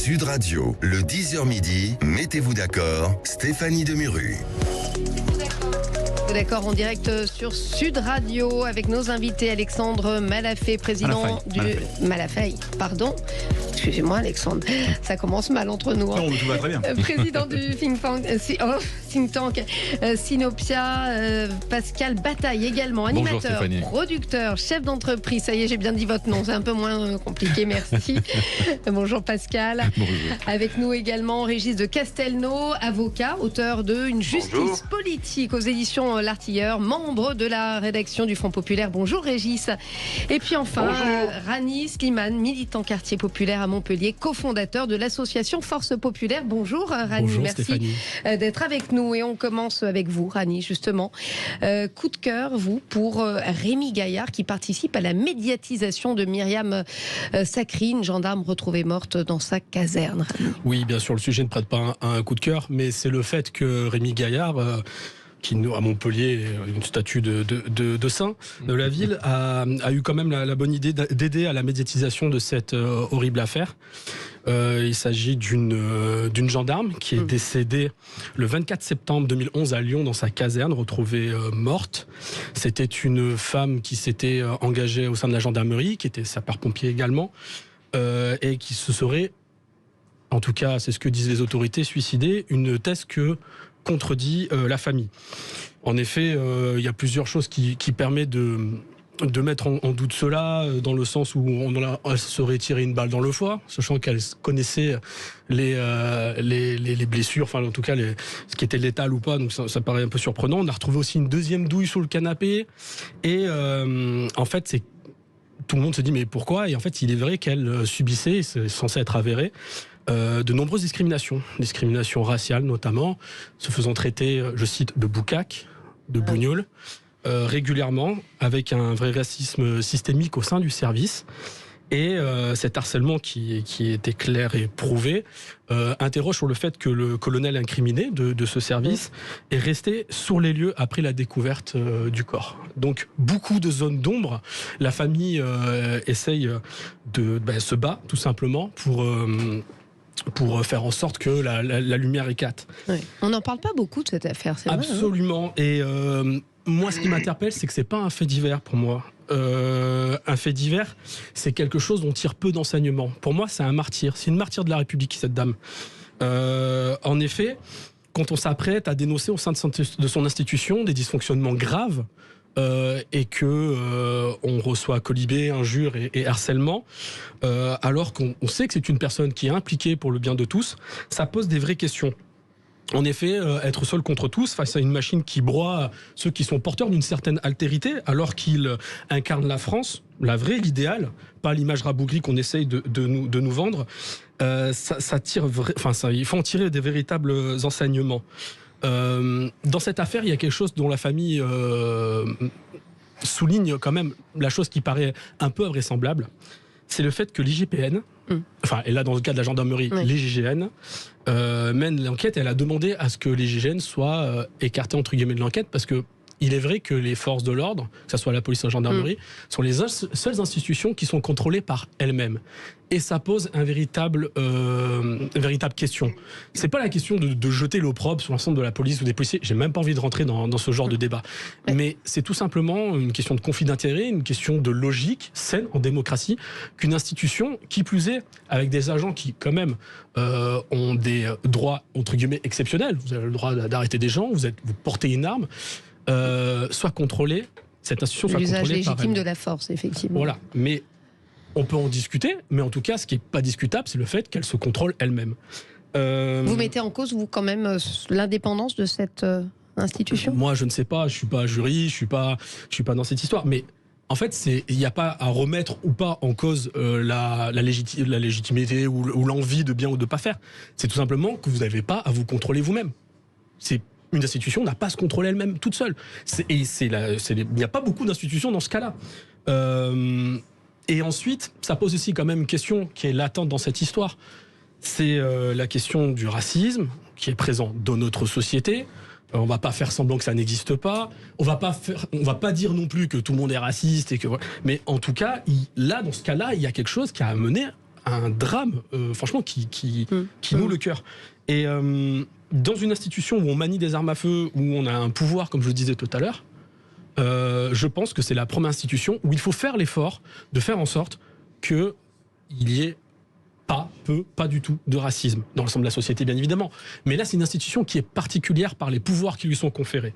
Sud Radio, le 10h midi, mettez-vous d'accord, Stéphanie Demuru. D'accord, en direct sur Sud Radio avec nos invités Alexandre Malafay, président Malafay, pardon. Excusez-moi Alexandre, ça commence mal entre nous. Non, tout va très bien. Président du think tank Sinopia, Pascal Bataille également, animateur, producteur, chef d'entreprise. Ça y est, j'ai bien dit votre nom, c'est un peu moins compliqué, merci. Bonjour Pascal. Bonjour. Avec nous également Régis de Castelnau, avocat, auteur de Une justice politique aux éditions L'Artilleur, membre de la rédaction du Front Populaire. Bonjour Régis. Et puis enfin, Rani Slimane, militant quartier populaire à Montpellier, cofondateur de l'association Force Populaire. Bonjour Rani, bonjour, merci Stéphanie d'être avec nous. Et on commence avec vous Rani, justement. Coup de cœur, vous, pour Rémi Gaillard, qui participe à la médiatisation de Myriam Sacrine, gendarme retrouvée morte dans sa caserne. Oui, bien sûr, le sujet ne prête pas un coup de cœur, mais c'est le fait que Rémi Gaillard, qui à Montpellier, une statue de saint de la ville, a eu quand même la bonne idée d'aider à la médiatisation de cette horrible affaire. Il s'agit d'une gendarme qui est décédée le 24 septembre 2011 à Lyon dans sa caserne, retrouvée morte. C'était une femme qui s'était engagée au sein de la gendarmerie, qui était sapeur-pompier également, et qui se serait, en tout cas c'est ce que disent les autorités, suicidée, une thèse que contredit la famille. En effet, il y a plusieurs choses qui permettent de mettre en doute cela, dans le sens où elle se serait tiré une balle dans le foie, sachant qu'elle connaissait les blessures, enfin en tout cas ce qui était létal ou pas, donc ça paraît un peu surprenant. On a retrouvé aussi une deuxième douille sous le canapé, et en fait tout le monde se dit mais pourquoi ? Et en fait il est vrai qu'elle subissait, c'est censé être avéré, de nombreuses discriminations raciales notamment, se faisant traiter, je cite, de boucaque, de bougnoule, régulièrement, avec un vrai racisme systémique au sein du service. Et cet harcèlement qui était clair et prouvé interroge sur le fait que le colonel incriminé de ce service est resté sur les lieux après la découverte du corps. Donc beaucoup de zones d'ombre. La famille essaye se bat tout simplement pour faire en sorte que la lumière éclate. Oui. On n'en parle pas beaucoup de cette affaire, c'est vrai. Absolument. Et moi, ce qui m'interpelle, c'est que c'est pas un fait divers pour moi. Un fait divers, c'est quelque chose dont on tire peu d'enseignements. Pour moi, c'est un martyr. C'est une martyre de la République, cette dame. En effet, quand on s'apprête à dénoncer au sein de son institution des dysfonctionnements graves, et que on reçoit colibé, injures et harcèlement, alors qu'on sait que c'est une personne qui est impliquée pour le bien de tous, ça pose des vraies questions. En effet, être seul contre tous face à une machine qui broie ceux qui sont porteurs d'une certaine altérité, alors qu'il incarne la France, la vraie, l'idéal, pas l'image rabougrie qu'on essaye de nous vendre, il faut en tirer des véritables enseignements. Dans cette affaire, il y a quelque chose dont la famille souligne quand même la chose qui paraît un peu invraisemblable. C'est le fait que l'IGPN, et là dans le cas de la gendarmerie, l'IGGN, mène l'enquête. Elle a demandé à ce que l'IGGN soit écarté entre guillemets de l'enquête, parce que il est vrai que les forces de l'ordre, que ce soit la police ou la gendarmerie, sont les seules institutions qui sont contrôlées par elles-mêmes. Et ça pose une véritable question. C'est pas la question de jeter l'opprobre sur l'ensemble de la police ou des policiers. J'ai même pas envie de rentrer dans ce genre de débat. Mais c'est tout simplement une question de conflit d'intérêts, une question de logique saine en démocratie, qu'une institution, qui plus est, avec des agents qui quand même ont des droits entre guillemets exceptionnels. Vous avez le droit d'arrêter des gens, vous portez une arme. Soit contrôlée, cette institution soit contrôlée par l'usage légitime de la force, effectivement. Voilà, mais on peut en discuter, mais en tout cas, ce qui n'est pas discutable, c'est le fait qu'elle se contrôle elle-même. Vous mettez en cause, vous, quand même, l'indépendance de cette institution ? Moi, je ne sais pas, je ne suis pas jury, je suis pas dans cette histoire, mais en fait, il n'y a pas à remettre ou pas en cause la légitimité ou l'envie de bien ou de pas faire. C'est tout simplement que vous n'avez pas à vous contrôler vous-même. Une institution n'a pas à se contrôler elle-même toute seule. Il n'y a pas beaucoup d'institutions dans ce cas-là. Et ensuite, ça pose aussi quand même une question qui est latente dans cette histoire. C'est la question du racisme qui est présent dans notre société. On va pas faire semblant que ça n'existe pas. On va pas dire non plus que tout le monde est raciste mais en tout cas, là, dans ce cas-là, il y a quelque chose qui a amené un drame, franchement, qui noue le cœur. Et dans une institution où on manie des armes à feu, où on a un pouvoir, comme je le disais tout à l'heure, je pense que c'est la première institution où il faut faire l'effort de faire en sorte qu'il y ait pas du tout de racisme dans l'ensemble de la société, bien évidemment. Mais là, c'est une institution qui est particulière par les pouvoirs qui lui sont conférés.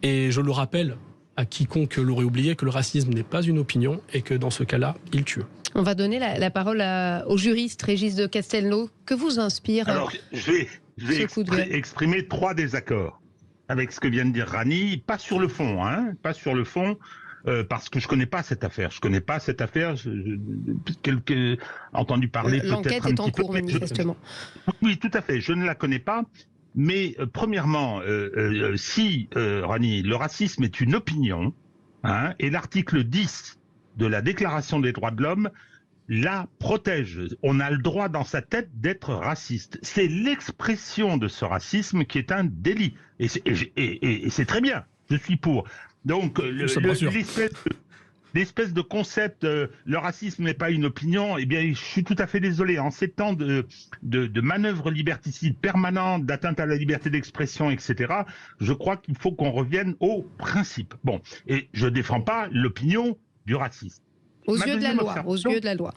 Et je le rappelle à quiconque l'aurait oublié que le racisme n'est pas une opinion et que dans ce cas-là, il tue. On va donner la parole au juriste Régis de Castelnau. Que vous inspire je vais exprimer 3 désaccords avec ce que vient de dire Rani, pas sur le fond, pas sur le fond. Parce que je connais pas cette affaire. J'ai entendu parler peut-être un petit peu. L'enquête est en cours, manifestement. Oui, tout à fait. Je ne la connais pas. Mais premièrement, si, Rani, le racisme est une opinion, et l'article 10 de la Déclaration des droits de l'homme la protège. On a le droit dans sa tête d'être raciste. C'est l'expression de ce racisme qui est un délit. Et c'est très bien. Je suis pour. Donc, l'espèce de concept, le racisme n'est pas une opinion, eh bien, je suis tout à fait désolé. En ces temps de manœuvres liberticides permanentes, d'atteinte à la liberté d'expression, etc., je crois qu'il faut qu'on revienne au principe. Bon, et je ne défends pas l'opinion du raciste. Aux yeux de la loi.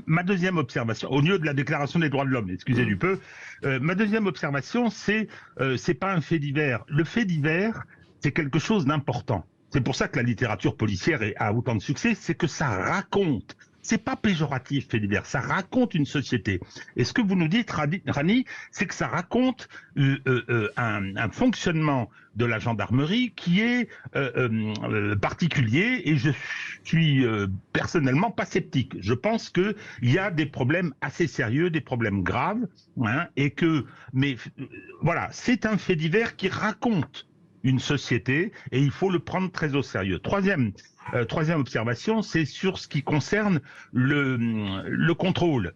Ma deuxième observation, au lieu de la Déclaration des droits de l'homme, excusez du peu, ma deuxième observation, c'est pas un fait divers. Le fait divers, c'est quelque chose d'important. C'est pour ça que la littérature policière a autant de succès, c'est que ça raconte. C'est pas péjoratif, fait divers, ça raconte une société. Et ce que vous nous dites, Rani, c'est que ça raconte un fonctionnement de la gendarmerie qui est particulier, et je suis personnellement pas sceptique. Je pense qu'il y a des problèmes assez sérieux, des problèmes graves, voilà, c'est un fait divers qui raconte une société, et il faut le prendre très au sérieux. Troisième observation, c'est sur ce qui concerne le contrôle.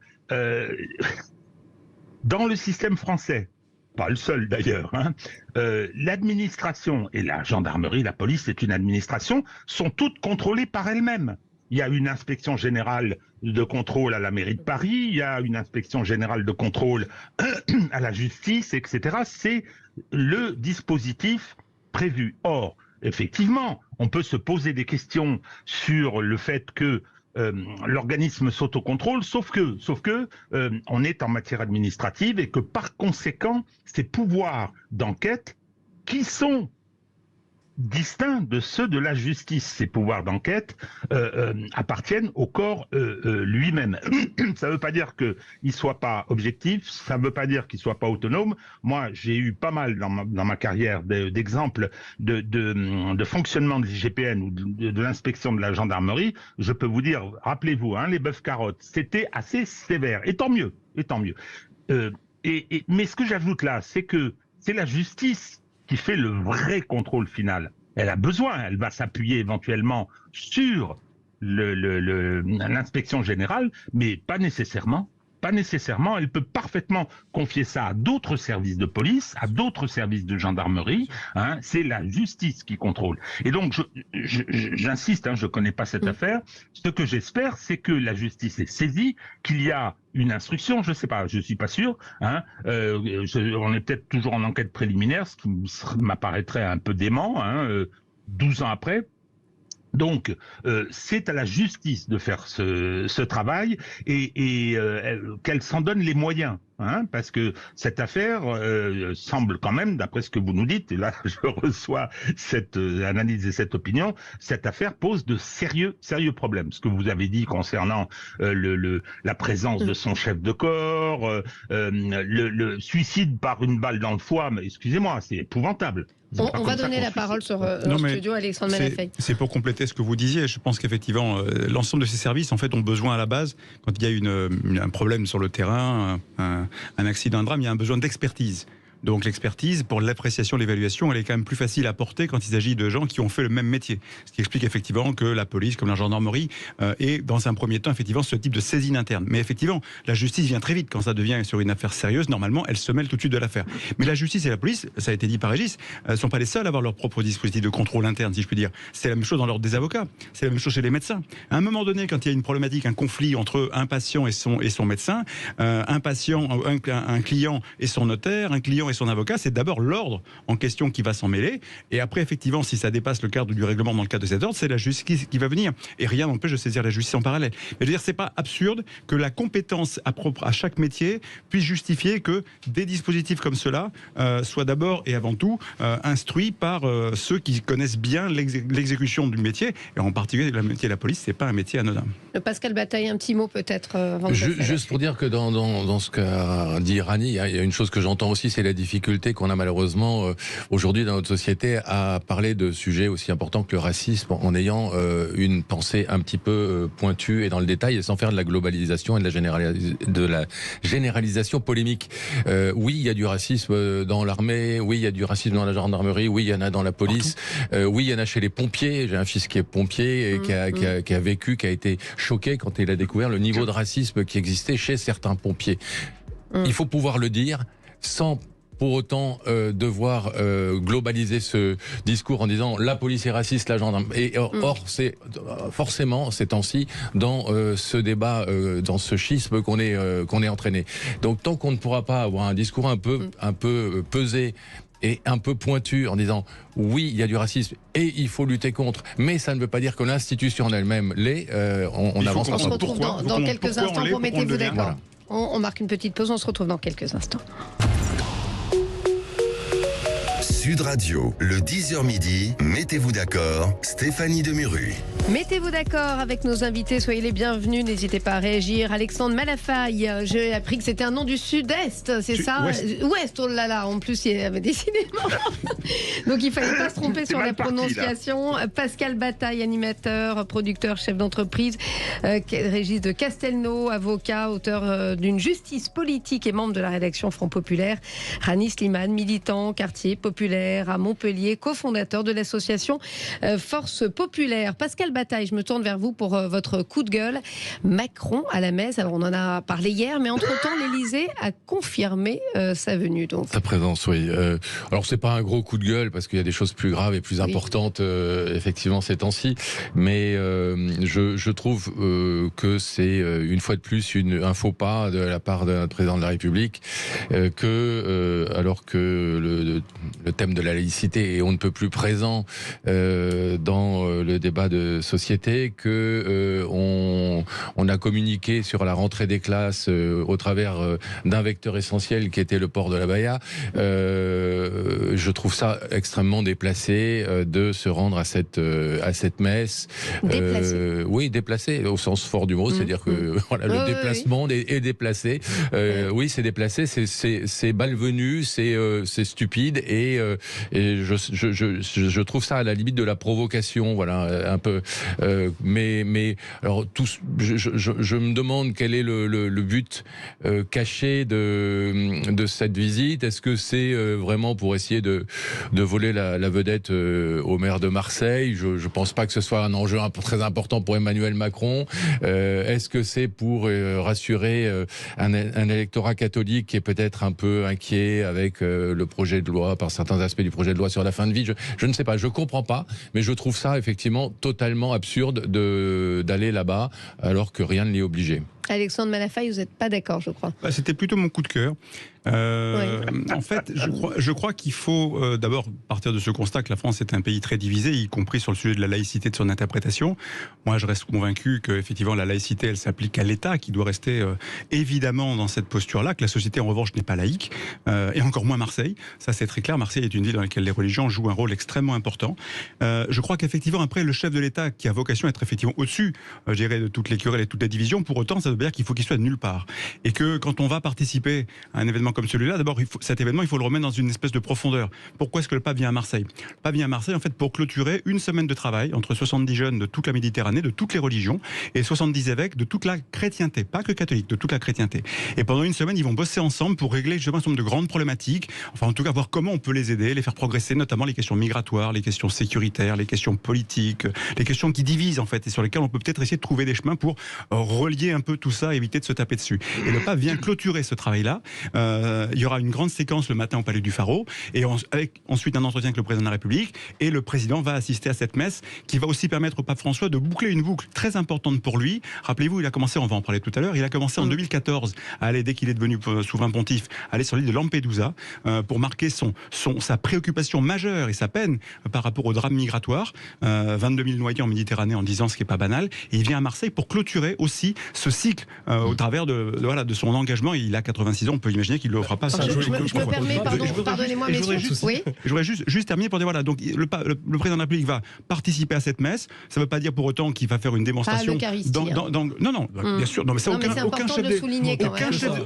Dans le système français, pas le seul d'ailleurs, l'administration et la gendarmerie, la police, c'est une administration, sont toutes contrôlées par elles-mêmes. Il y a une inspection générale de contrôle à la mairie de Paris, il y a une inspection générale de contrôle à la justice, etc. C'est le dispositif prévu. Or, effectivement, on peut se poser des questions sur le fait que l'organisme s'autocontrôle, sauf que on est en matière administrative et que par conséquent, ces pouvoirs d'enquête qui sont distincts de ceux de la justice, ces pouvoirs d'enquête appartiennent au corps lui-même. Ça ne veut pas dire qu'il ne soit pas objectif, ça ne veut pas dire qu'il ne soit pas autonome. Moi, j'ai eu pas mal dans ma carrière d'exemples de fonctionnement de l'IGPN ou de l'inspection de la gendarmerie. Je peux vous dire, rappelez-vous, les bœufs carottes, c'était assez sévère, et tant mieux, mais ce que j'ajoute là, c'est que c'est la justice qui fait le vrai contrôle final. Elle va s'appuyer éventuellement sur l'inspection générale, mais pas nécessairement. Elle peut parfaitement confier ça à d'autres services de police, à d'autres services de gendarmerie. C'est la justice qui contrôle. Et donc, j'insiste, je ne connais pas cette affaire. Ce que j'espère, c'est que la justice est saisie, qu'il y a une instruction, je ne sais pas, je ne suis pas sûr. On est peut-être toujours en enquête préliminaire, ce qui m'apparaîtrait un peu dément, 12 ans après. Donc, c'est à la justice de faire ce travail et qu'elle s'en donne les moyens. Parce que cette affaire semble quand même, d'après ce que vous nous dites, et là je reçois cette analyse et cette opinion, cette affaire pose de sérieux problèmes. Ce que vous avez dit concernant la présence de son chef de corps, le suicide par une balle dans le foie, mais excusez-moi, c'est épouvantable. On va donner la parole sur studio à Alexandre Malafay. C'est pour compléter ce que vous disiez. Je pense qu'effectivement, l'ensemble de ces services, en fait, ont besoin à la base, quand il y a un problème sur le terrain, un accident, un drame, il y a un besoin d'expertise. Donc l'expertise, pour l'appréciation, l'évaluation, elle est quand même plus facile à porter quand il s'agit de gens qui ont fait le même métier. Ce qui explique effectivement que la police, comme la gendarmerie, est dans un premier temps effectivement ce type de saisine interne. Mais effectivement, la justice vient très vite quand ça devient sur une affaire sérieuse. Normalement, elle se mêle tout de suite de l'affaire. Mais la justice et la police, ça a été dit par Régis, ne sont pas les seuls à avoir leur propre dispositif de contrôle interne, si je puis dire. C'est la même chose dans l'ordre des avocats. C'est la même chose chez les médecins. À un moment donné, quand il y a une problématique, un conflit entre un patient et son médecin, un client et son notaire, un client et son avocat, c'est d'abord l'ordre en question qui va s'en mêler. Et après, effectivement, si ça dépasse le cadre du règlement dans le cadre de cet ordre, c'est la justice qui va venir. Et rien n'empêche de saisir la justice en parallèle. Mais je veux dire, c'est pas absurde que la compétence propre à chaque métier puisse justifier que des dispositifs comme cela soient d'abord et avant tout instruits par ceux qui connaissent bien l'exécution du métier. Et en particulier, le métier de la police, c'est pas un métier anodin. Pascal Bataille, un petit mot peut-être avant juste pour dire que dans ce qu'a dit Rani, il y a une chose que j'entends aussi, c'est la difficulté qu'on a malheureusement aujourd'hui dans notre société à parler de sujets aussi importants que le racisme en ayant une pensée un petit peu pointue et dans le détail et sans faire de la globalisation et de la généralisation polémique. Oui, il y a du racisme dans l'armée, oui, il y a du racisme dans la gendarmerie, oui, il y en a dans la police, oui, il y en a chez les pompiers. J'ai un fils qui est pompier et qui a vécu, qui a été choqué quand il a découvert le niveau de racisme qui existait chez certains pompiers. Il faut pouvoir le dire sans pour autant devoir globaliser ce discours en disant la police est raciste, la gendarmerie. Or, c'est forcément ces temps-ci dans ce débat, dans ce schisme qu'on est entraîné. Donc tant qu'on ne pourra pas avoir un discours un peu pesé et un peu pointu en disant oui, il y a du racisme et il faut lutter contre, mais ça ne veut pas dire que l'institution en elle-même l'est. On avance. On se retrouve dans quelques instants pour mettez-vous d'accord. Voilà. On marque une petite pause, on se retrouve dans quelques instants. Sud Radio, le 10h midi, mettez-vous d'accord, Stéphanie Demuru. Mettez-vous d'accord avec nos invités, soyez les bienvenus, n'hésitez pas à réagir. Alexandre Malafaille, j'ai appris que c'était un nom du Sud-Est, c'est ça? Ouest, oh là là, en plus il y avait décidément. Donc il fallait pas se tromper sur la prononciation. Pascal Bataille, animateur, producteur, chef d'entreprise, Régis de Castelnau, avocat, auteur d'une justice politique et membre de la rédaction Front Populaire. Rani Slimane, militant, quartier populaire à Montpellier, cofondateur de l'association Force Populaire. Pascal Bataille, je me tourne vers vous pour votre coup de gueule. Macron à la messe, alors on en a parlé hier, mais entre-temps l'Élysée a confirmé sa venue. Donc. Sa présence, oui. Alors c'est pas un gros coup de gueule parce qu'il y a des choses plus graves et plus importantes effectivement ces temps-ci, mais je trouve que c'est une fois de plus un faux pas de la part de notre président de la République alors que le thème de la laïcité est on ne peut plus présent dans le débat de société, que on a communiqué sur la rentrée des classes au travers d'un vecteur essentiel qui était le port de l'abaya. Je trouve ça extrêmement déplacé de se rendre à cette messe. Déplacé. Oui, déplacé au sens fort du mot, c'est-à-dire que voilà, le déplacement est déplacé. Oui, c'est déplacé, c'est malvenu, c'est stupide et je trouve ça à la limite de la provocation, voilà, un peu. Mais alors je me demande quel est le but caché de cette visite. Est-ce que c'est vraiment pour essayer de voler la vedette au maire de Marseille? Je pense pas que ce soit un enjeu très important pour Emmanuel Macron. Est-ce que c'est pour rassurer un électorat catholique qui est peut-être un peu inquiet avec le projet de loi, par certains aspects du projet de loi sur la fin de vie? Je ne sais pas, je comprends pas, mais je trouve ça effectivement totalement absurde d'aller là-bas alors que rien ne l'y obligé. Alexandre Malafaille, vous n'êtes pas d'accord, je crois. C'était plutôt mon coup de cœur. En fait, je crois qu'il faut d'abord partir de ce constat que la France est un pays très divisé, y compris sur le sujet de la laïcité, de son interprétation. Moi, je reste convaincu que effectivement la laïcité, elle s'applique à l'État, qui doit rester évidemment dans cette posture-là, que la société en revanche n'est pas laïque, et encore moins Marseille. Ça, c'est très clair. Marseille est une ville dans laquelle les religions jouent un rôle extrêmement important. Je crois qu'effectivement, après, le chef de l'État, qui a vocation à être effectivement au-dessus, je dirais, de toutes les querelles et toutes les divisions, pour autant, ça ne veut c'est-à-dire qu'il faut qu'il soit de nulle part. Et que quand on va participer à un événement comme celui-là, d'abord, cet événement, il faut le remettre dans une espèce de profondeur. Pourquoi est-ce que le pape vient à Marseille ? Le pape vient à Marseille, en fait, pour clôturer une semaine de travail entre 70 jeunes de toute la Méditerranée, de toutes les religions, et 70 évêques de toute la chrétienté, pas que catholique, de toute la chrétienté. Et pendant une semaine, ils vont bosser ensemble pour régler justement un certain nombre de grandes problématiques, enfin en tout cas voir comment on peut les aider, les faire progresser, notamment les questions migratoires, les questions sécuritaires, les questions politiques, les questions qui divisent en fait, et sur lesquelles on peut peut-être essayer de trouver des chemins pour relier un peu tout ça, éviter de se taper dessus. Et le pape vient clôturer ce travail-là. Il y aura une grande séquence le matin au Palais du Pharo, et avec ensuite un entretien avec le président de la République, et le président va assister à cette messe qui va aussi permettre au pape François de boucler une boucle très importante pour lui. Rappelez-vous, il a commencé, on va en parler tout à l'heure, il a commencé en 2014 à aller, dès qu'il est devenu souverain pontife, aller sur l'île de Lampedusa pour marquer sa préoccupation majeure et sa peine par rapport au drame migratoire. 22 000 noyés en Méditerranée en 10 ans, ce qui n'est pas banal. Et il vient à Marseille pour clôturer aussi ce cycle au travers de son engagement. Il a 86 ans, on peut imaginer qu'il ne le fera pas. Je me permets, pardonnez-moi, messieurs. Je voudrais juste terminer pour dire, voilà, donc le président de la République va participer à cette messe. Ça ne veut pas dire pour autant qu'il va faire une démonstration. Non, bien sûr. Non, mais ça,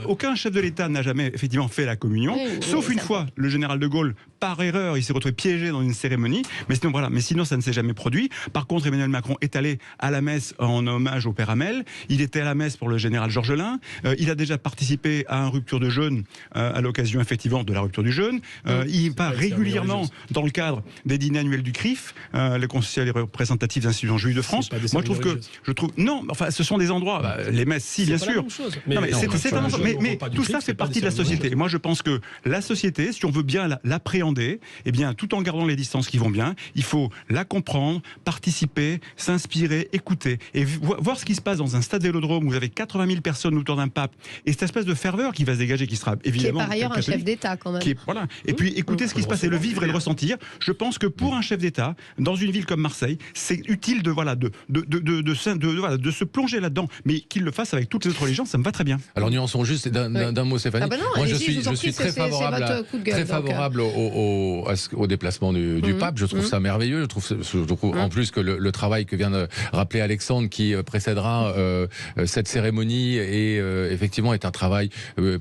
aucun chef de l'État n'a jamais effectivement fait la communion, sauf une fois, le général de Gaulle, par erreur, il s'est retrouvé piégé dans une cérémonie. Mais sinon, voilà. Mais sinon, ça ne s'est jamais produit. Par contre, Emmanuel Macron est allé à la messe en hommage au père Hamel. Il était à la messe pour le général Georgelin. Il a déjà participé à une rupture de jeûne à l'occasion effectivement de la rupture du jeûne. Il va régulièrement dans le cadre des dîners annuels du CRIF, le Conseil représentatif des institutions juives de France. Moi, je trouve non. Enfin, ce sont des endroits. Les messes, si, bien sûr. Mais tout ça fait partie de la société. Et moi, je pense que la société, si on veut bien l'appréhender, eh bien, tout en gardant les distances qui vont bien, il faut la comprendre, participer, s'inspirer, écouter et voir ce qui se passe dans un stade Vélodrome où vous avez 80 000 personnes autour d'un pape et cette espèce de ferveur qui va se dégager, qui sera évidemment qui est par ailleurs un chef d'État quand même. Voilà. Et puis écouter ce qui se passe et le vivre et le ressentir. Je pense que pour un chef d'État dans une ville comme Marseille, c'est utile de se plonger là-dedans, mais qu'il le fasse avec toutes les autres religions, ça me va très bien. Alors nuançons juste d'un mot, Stéphanie. Moi, je suis très favorable au déplacement du pape. Je trouve ça merveilleux. Je trouve en plus que le travail que vient de rappeler Alexandre, qui précédera cette cérémonie, et effectivement est un travail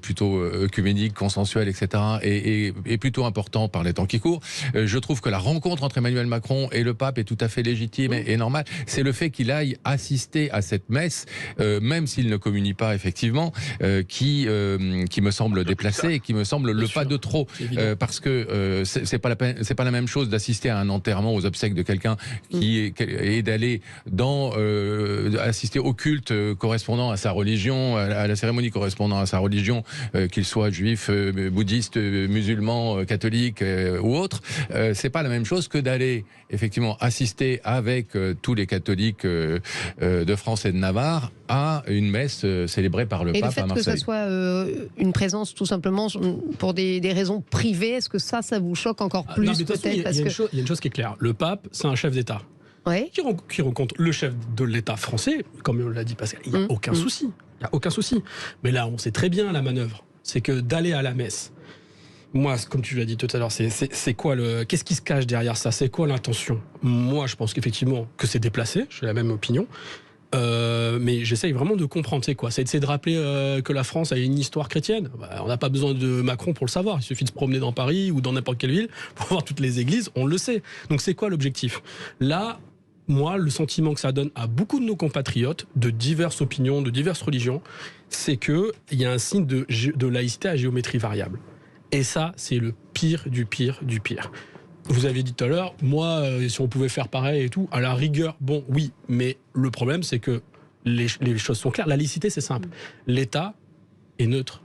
plutôt œcuménique, consensuel, etc. et plutôt important par les temps qui courent. Je trouve que la rencontre entre Emmanuel Macron et le pape est tout à fait légitime et normale. C'est le fait qu'il aille assister à cette messe, même s'il ne communie pas effectivement, qui me semble déplacé et qui me semble le pas de trop, parce que c'est pas la même chose d'assister à un enterrement, aux obsèques de quelqu'un et d'aller assister au culte correspondant à sa religion, à la cérémonie correspondant à sa religion, qu'il soit juif, bouddhiste, musulman, catholique ou autre. C'est pas la même chose que d'aller effectivement assister avec tous les catholiques de France et de Navarre à une messe célébrée par le pape à Marseille. Et le fait que ça soit une présence tout simplement pour des raisons privées, est-ce que ça vous choque encore plus peut-être? Il y a une chose qui est claire. Le pape, c'est un chef d'État. Ouais. Qui rencontre le chef de l'État français, comme on l'a dit Pascal, il n'y a aucun souci. Il n'y a aucun souci. Mais là, on sait très bien la manœuvre. C'est que d'aller à la messe, moi, comme tu l'as dit tout à l'heure, c'est quoi qu'est-ce qui se cache derrière ça? C'est quoi l'intention? Moi, je pense qu'effectivement, que c'est déplacé. J'ai la même opinion. Mais j'essaye vraiment de comprendre c'est quoi. C'est de rappeler que la France a une histoire chrétienne. On n'a pas besoin de Macron pour le savoir. Il suffit de se promener dans Paris ou dans n'importe quelle ville pour voir toutes les églises. On le sait. Donc c'est quoi l'objectif? Là, moi, le sentiment que ça donne à beaucoup de nos compatriotes de diverses opinions, de diverses religions, c'est qu'il y a un signe de laïcité à géométrie variable. Et ça, c'est le pire du pire du pire. Vous avez dit tout à l'heure, moi, si on pouvait faire pareil et tout, à la rigueur, bon, oui, mais le problème, c'est que les choses sont claires. La laïcité, c'est simple. L'État est neutre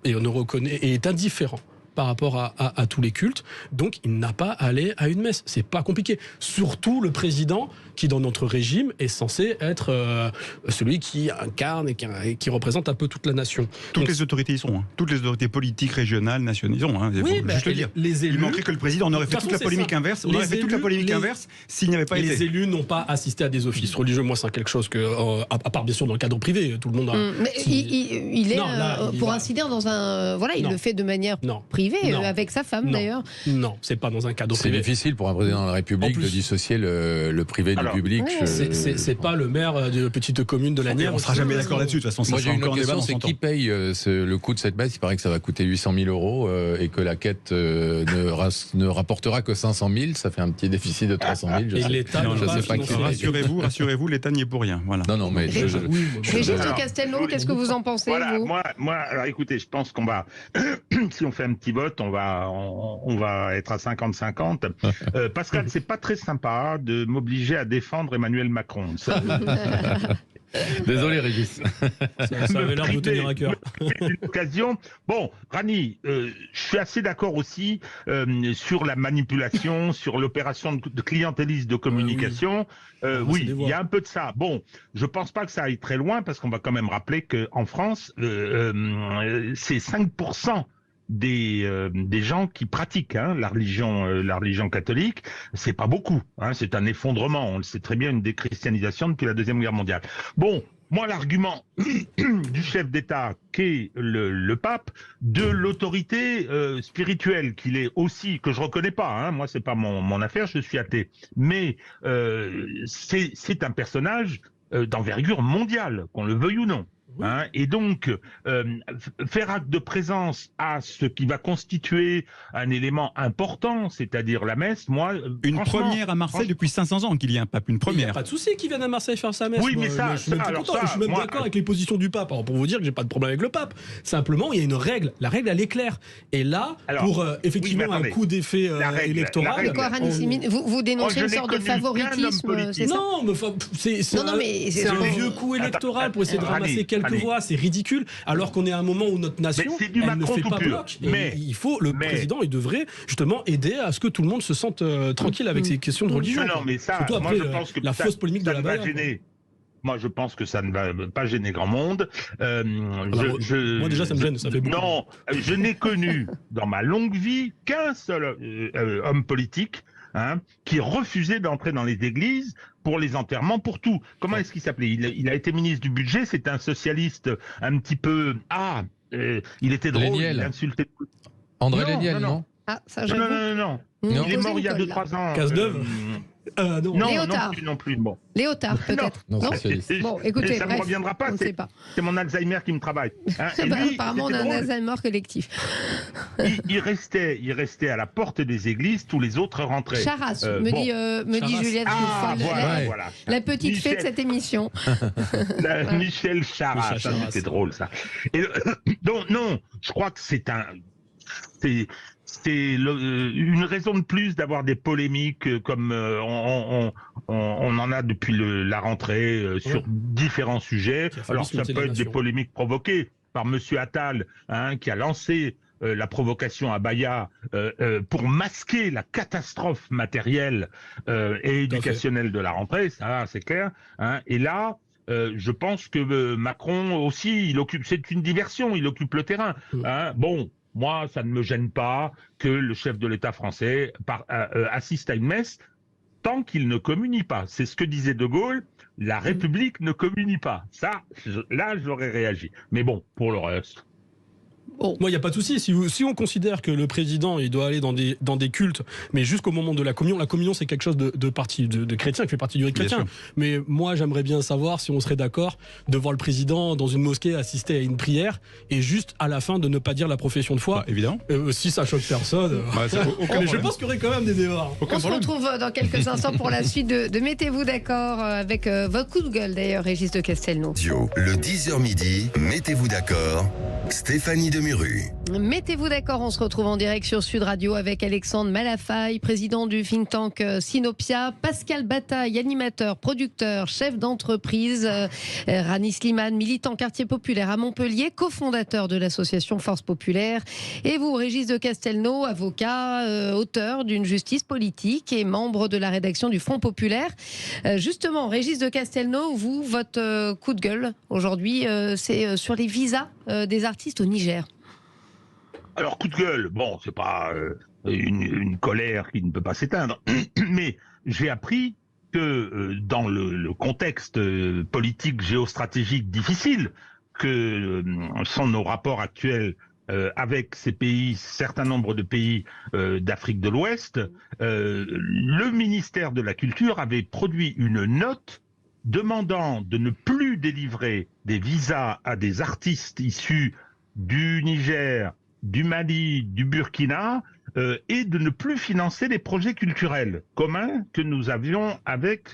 et on reconnaît et est indifférent par rapport à tous les cultes, donc il n'a pas à aller à une messe. C'est pas compliqué. Surtout le président, qui dans notre régime est censé être celui qui incarne et qui représente un peu toute la nation. Toutes les autorités y sont. Hein. Toutes les autorités politiques, régionales, nationales y sont. Hein. Oui, juste le dire. Les élus, il manquerait que le président en aurait fait toute la polémique inverse. On aurait fait toute la polémique inverse s'il n'y avait pas été. Les élus n'ont pas assisté à des offices religieux. Moi, c'est quelque chose que, à part bien sûr dans le cadre privé, tout le monde a. Mais il est, pour ainsi dire, dans un. Voilà, il le fait de manière privée. privé, Non. avec sa femme Non. d'ailleurs. Non, c'est pas dans un cadre C'est privé. difficile pour un président de la République En plus- de dissocier le privé Alors, du public. ouais, C'est pas le maire de petite commune de l'Anière. On sera jamais d'accord là-dessus. De toute façon, ça Moi, j'ai sera une encore un autre débat question, dans c'est 100 qui ans. paye le coût de cette messe? Il paraît que ça va coûter 800 000 euros et que la quête ne rapportera que 500 000. Ça fait un petit déficit de 300 000. Je Et sais. l'État Non, ne je va sais pas qui financer. Rassurez-vous, l'État n'y est pour rien. Voilà. Non, mais Régis de Alors, Castelnau, qu'est-ce que vous en pensez, Voilà, vous? moi, alors écoutez, je pense qu'on va, si on fait un petit vote, on va être à 50-50. Pascal, c'est pas très sympa de m'obliger à défendre Emmanuel Macron. Ça, Désolé, Régis. Ça avait l'air de vous tenir à cœur. c'est une occasion. Bon, Rani, je suis assez d'accord aussi sur la manipulation, sur l'opération de clientélisme de communication. Oui, il y a un peu de ça. Bon, je pense pas que ça aille très loin parce qu'on va quand même rappeler qu'en France, c'est 5% des gens qui pratiquent la religion catholique. C'est pas beaucoup, c'est un effondrement. On le sait très bien, une déchristianisation depuis la Deuxième Guerre mondiale. Bon, moi, l'argument du chef d'État qu'est le pape, de l'autorité spirituelle qu'il est aussi, que je reconnais pas, moi c'est pas mon affaire, je suis athée, mais c'est un personnage d'envergure mondiale, qu'on le veuille ou non. Et donc, faire acte de présence à ce qui va constituer un élément important, c'est-à-dire la messe, moi... Une première à Marseille depuis 500 ans qu'il y a un pape, une Il n'y a première. pas de souci qu'ils viennent à Marseille faire sa messe. Oui, mais Moi, ça, je suis même ça, tout alors content. ça, Je suis même moi, d'accord avec les positions du pape. Alors, pour vous dire que j'ai pas de problème avec le pape. Simplement, il y a une règle. La règle, elle est claire. Et là, Alors, pour effectivement oui, mais un attendez. coup d'effet La règle, électoral. la règle. D'accord, Annie Simine, vous dénoncez je une n'ai sorte de connu qu'un homme favoritisme, politique. c'est ça? Non, mais c'est Non, mais c'est un ce qu'on- vieux coup électoral Attends, pour essayer de Rani, ramasser quelques Rani. voix. C'est ridicule. Alors qu'on est à un moment où notre nation, Mais c'est du elle ne Macron fait tout pas pur. bloc. Et Mais- il faut, le président, il devrait justement aider à ce que tout le monde se sente tranquille avec ces questions de religion. Non, mais ça, Surtout moi après je pense que la ça- fausse polémique de ça la ne va Bayard. gêner. Moi, je pense que ça ne va pas gêner grand monde. Moi, déjà, ça me gêne, ça fait beaucoup. Non, je n'ai connu dans ma longue vie qu'un seul homme politique qui refusait d'entrer dans les églises pour les enterrements, pour tout. Comment est-ce qu'il s'appelait ? Il a été ministre du budget, c'est un socialiste un petit peu... il était drôle, Léniel. il insultait... André Non, Léniel, non, non? Ah, ça, Non, j'avoue. non. Vous Non. Il est posez mort il y a une colle, là. 2-3 ans. Casse-d'œuvre Non. Léotard. Non plus. Bon. Léotard, peut-être. Non, Non, socialiste. Bon, écoutez, Et ça ne me bref, reviendra pas, on ne sait pas. c'est mon Alzheimer qui me travaille. Et Bah, lui, apparemment, on c'était a un drôle. Alzheimer collectif. il restait à la porte des églises, tous les autres rentraient. Charas, bon. me dit Charas. Juliette Ah, Foufol. voilà, Ouais. voilà. La petite fée de cette émission. Michel Charas, Michel Charas. c'est drôle ça. Et, donc non, je crois que c'est une raison de plus d'avoir des polémiques comme on en a depuis la rentrée sur différents sujets. Qui a failli Alors se ça monter peut la être des nation. polémiques provoquées par Monsieur Attal, qui a lancé la provocation à Baïa pour masquer la catastrophe matérielle et éducationnelle de la rentrée, ça c'est clair. Et là, je pense que Macron aussi, c'est une diversion, il occupe le terrain. Bon, moi, ça ne me gêne pas que le chef de l'État français assiste à une messe tant qu'il ne communie pas. C'est ce que disait De Gaulle, la République ne communie pas. Ça, là, j'aurais réagi. Mais bon, pour le reste... Bon. Moi, il n'y a pas de souci. Si on considère que le président, il doit aller dans des cultes, mais jusqu'au moment de la communion, c'est quelque chose de chrétien, qui fait partie du rite Bien chrétien. sûr. Mais moi, j'aimerais bien savoir si on serait d'accord de voir le président dans une mosquée assister à une prière et juste à la fin de ne pas dire la profession de foi. Bah, évidemment. Si ça choque personne. Bah, c'est aucun Mais je problème. pense qu'il y aurait quand même des débats. On se retrouve dans quelques instants pour la suite de Mettez-vous d'accord avec votre coup de gueule d'ailleurs, Régis de Castelnau. Radio, le 10h midi, mettez-vous d'accord, Stéphanie Demuru. Mettez-vous d'accord, on se retrouve en direct sur Sud Radio avec Alexandre Malafaille, président du think tank Sinopia, Pascal Bataille, animateur, producteur, chef d'entreprise, Rani Slimane, militant quartier populaire à Montpellier, cofondateur de l'association Force Populaire, et vous, Régis de Castelnau, avocat, auteur d'une justice politique et membre de la rédaction du Front Populaire. Justement, Régis de Castelnau, vous, votre coup de gueule aujourd'hui, c'est sur les visas des artistes au Niger. Alors, coup de gueule, bon, c'est pas une colère qui ne peut pas s'éteindre, mais j'ai appris que dans le contexte politique géostratégique difficile que sont nos rapports actuels avec ces pays, certain nombre de pays d'Afrique de l'Ouest, le ministère de la Culture avait produit une note demandant de ne plus délivrer des visas à des artistes issus du Niger, du Mali, du Burkina, et de ne plus financer les projets culturels communs que nous avions avec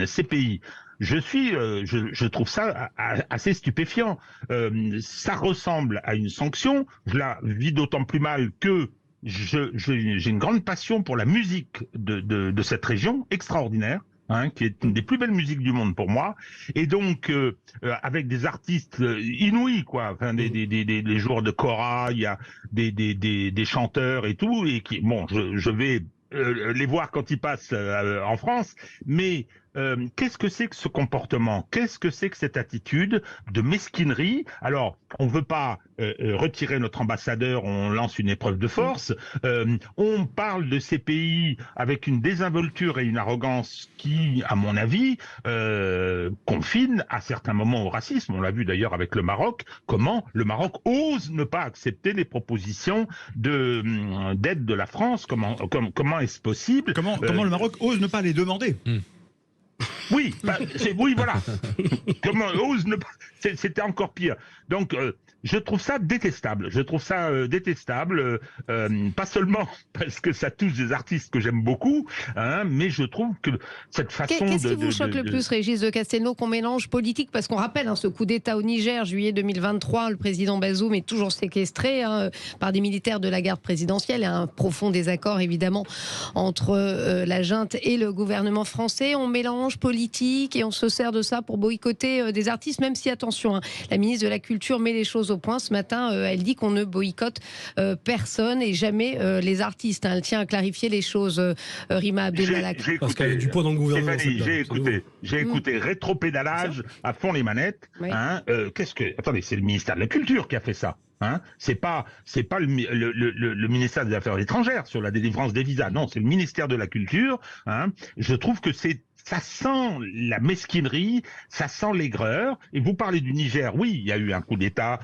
ces pays. Je trouve ça assez stupéfiant. Ça ressemble à une sanction. Je la vis d'autant plus mal que j'ai une grande passion pour la musique de cette région extraordinaire. Qui est une des plus belles musiques du monde pour moi, et donc avec des artistes inouïs, quoi, enfin, des joueurs de kora, il y a des chanteurs et tout, et qui, bon, je vais les voir quand ils passent en France, mais qu'est-ce que c'est que ce comportement? Qu'est-ce que c'est que cette attitude de mesquinerie? Alors, on ne veut pas retirer notre ambassadeur, on lance une épreuve de force. On parle de ces pays avec une désinvolture et une arrogance qui, à mon avis, confine à certains moments au racisme. On l'a vu d'ailleurs avec le Maroc, comment le Maroc ose ne pas accepter les propositions d'aide de la France. Comment est-ce possible? Comment le Maroc ose ne pas les demander? Oui, oui, voilà. Comment ose ne pas... C'était encore pire. Donc, je trouve ça détestable. Pas seulement parce que ça touche des artistes que j'aime beaucoup, mais je trouve que cette façon Qu'est-ce qui vous choque le plus, Régis de Castelnau, qu'on mélange politique? Parce qu'on rappelle ce coup d'État au Niger, juillet 2023, le président Bazoum est toujours séquestré par des militaires de la garde présidentielle. Il y a un profond désaccord, évidemment, entre la junte et le gouvernement français. On mélange politique et on se sert de ça pour boycotter des artistes, même si, attention, la ministre de la Culture met les choses au point. Ce matin, elle dit qu'on ne boycotte personne et jamais les artistes. Elle tient à clarifier les choses, Rima Abdelmalak. Parce qu'il y a du poids dans le gouvernement. J'ai écouté rétropédalage à fond les manettes. Oui. Attendez, c'est le ministère de la Culture qui a fait ça. C'est pas le ministère des Affaires étrangères sur la délivrance des visas. Non, c'est le ministère de la Culture. Je trouve que ça sent la mesquinerie, ça sent l'aigreur. Et vous parlez du Niger, oui, il y a eu un coup d'État.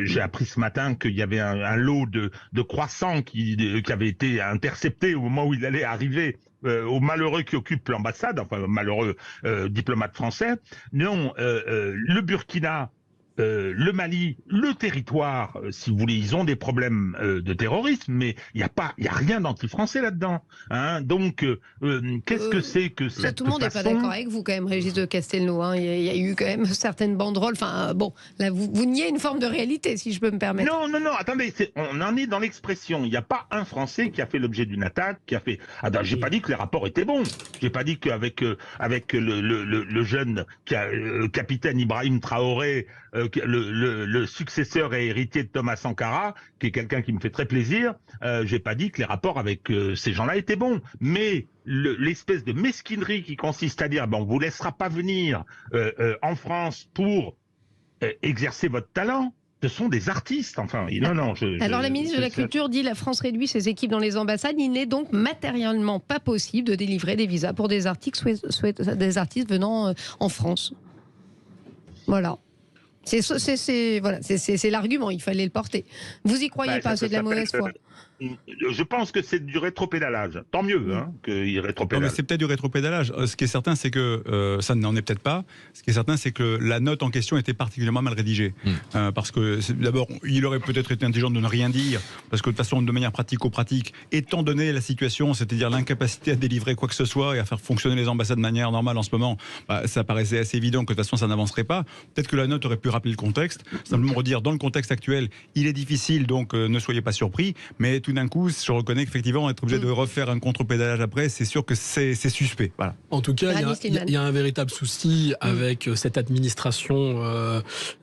J'ai appris ce matin qu'il y avait un lot de croissants qui avait été intercepté au moment où il allait arriver aux malheureux qui occupent l'ambassade, enfin malheureux diplomates français. Non, le Burkina, le Mali, le territoire, si vous voulez, ils ont des problèmes de terrorisme, mais il y a rien d'anti-français là-dedans. Donc, qu'est-ce que c'est que cette tout le monde n'est pas d'accord avec vous, quand même, Régis de Castelnau. Il y a eu quand même certaines banderoles. Enfin, bon, là, vous niez une forme de réalité, si je peux me permettre. Non, attendez, on en est dans l'expression. Il n'y a pas un Français qui a fait l'objet d'une attaque, qui a fait... j'ai pas dit que les rapports étaient bons. J'ai pas dit qu'avec le jeune capitaine Ibrahim Traoré, le successeur et héritier de Thomas Sankara, qui est quelqu'un qui me fait très plaisir, j'ai pas dit que les rapports avec ces gens-là étaient bons. Mais l'espèce de mesquinerie qui consiste à dire on vous laissera pas venir en France pour exercer votre talent. Ce sont des artistes, enfin. Alors la ministre de la Culture dit la France réduit ses équipes dans les ambassades. Il n'est donc matériellement pas possible de délivrer des visas pour des artistes venant en France. Voilà. C'est l'argument, il fallait le porter. Vous y croyez pas, c'est de la mauvaise foi. Je pense que c'est du rétropédalage. Tant mieux qu'il rétropédale. Non, mais c'est peut-être du rétropédalage. Ce qui est certain, c'est que ça n'en est peut-être pas. Ce qui est certain, c'est que la note en question était particulièrement mal rédigée. Parce que, d'abord, il aurait peut-être été intelligent de ne rien dire, parce que de toute façon, de manière pratico-pratique, étant donné la situation, c'est-à-dire l'incapacité à délivrer quoi que ce soit et à faire fonctionner les ambassades de manière normale en ce moment, ça paraissait assez évident que de toute façon, ça n'avancerait pas. Peut-être que la note aurait pu rappeler le contexte. Simplement redire, dans le contexte actuel, il est difficile, donc ne soyez pas surpris, mais tout d'un coup, je reconnais qu'effectivement, être obligé de refaire un contre-pédalage après, c'est sûr que c'est suspect. Voilà. En tout cas, il y a un véritable souci avec cette administration,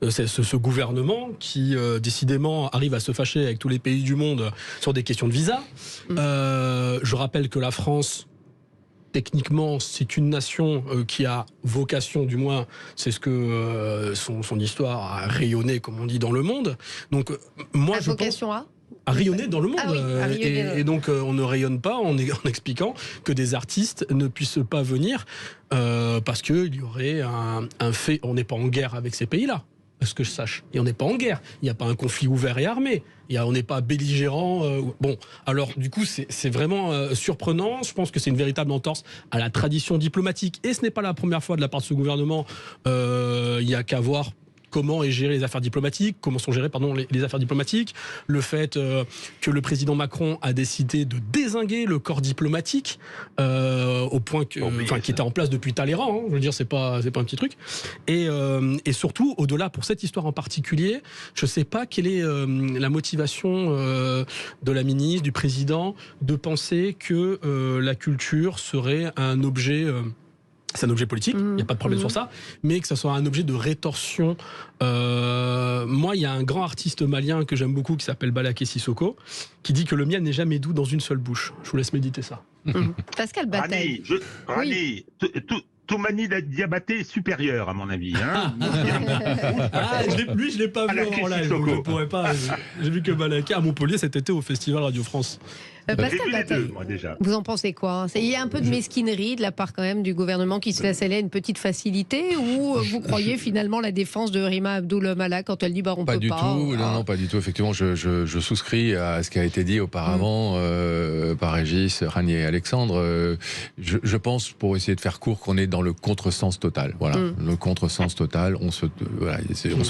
ce gouvernement qui, décidément, arrive à se fâcher avec tous les pays du monde sur des questions de visa. Je rappelle que la France... Techniquement, c'est une nation qui a vocation, du moins, c'est ce que son histoire a rayonné, comme on dit, dans le monde. Donc, moi, je vocation pense à rayonner dans le monde. Et donc, on ne rayonne pas en expliquant que des artistes ne puissent pas venir parce qu'il y aurait un fait. On n'est pas en guerre avec ces pays-là. à ce que je sache. Et on n'est pas en guerre. Il n'y a pas un conflit ouvert et armé. On n'est pas belligérant. Bon, alors du coup, c'est vraiment surprenant. Je pense que c'est une véritable entorse à la tradition diplomatique. Et ce n'est pas la première fois de la part de ce gouvernement. Il n'y a qu'à voir comment est géré les affaires diplomatiques, comment sont gérées les affaires diplomatiques, le fait que le président Macron a décidé de dézinguer le corps diplomatique au point qui était en place depuis Talleyrand, hein, je veux dire c'est pas un petit truc, et surtout au-delà pour cette histoire en particulier, je sais pas quelle est la motivation de la ministre, du président de penser que la culture serait un objet c'est un objet politique, il n'y a pas de problème sur ça, mais que ça soit un objet de rétorsion. Moi, il y a un grand artiste malien que j'aime beaucoup qui s'appelle Balaké Sissoko, qui dit que le miel n'est jamais doux dans une seule bouche. Je vous laisse méditer ça. Pascal Bataille. Rani, Toumani Diabaté est supérieur, à mon avis. Hein. Lui, je ne l'ai pas vu en live, donc je ne pourrais pas. J'ai vu que Balaké à Montpellier cet été au Festival Radio France. Pascal Bataille, vous en pensez quoi? Il y a un peu de mesquinerie de la part quand même du gouvernement qui se laisse aller à une petite facilité, ou vous croyez finalement la défense de Rima Abdul Malak quand elle dit on pas peut du pas tout, non, pas du tout. Effectivement, je souscris à ce qui a été dit auparavant par Régis, Rani et Alexandre. Je pense, pour essayer de faire court, qu'on est dans le contresens total. Voilà, le contresens total. On se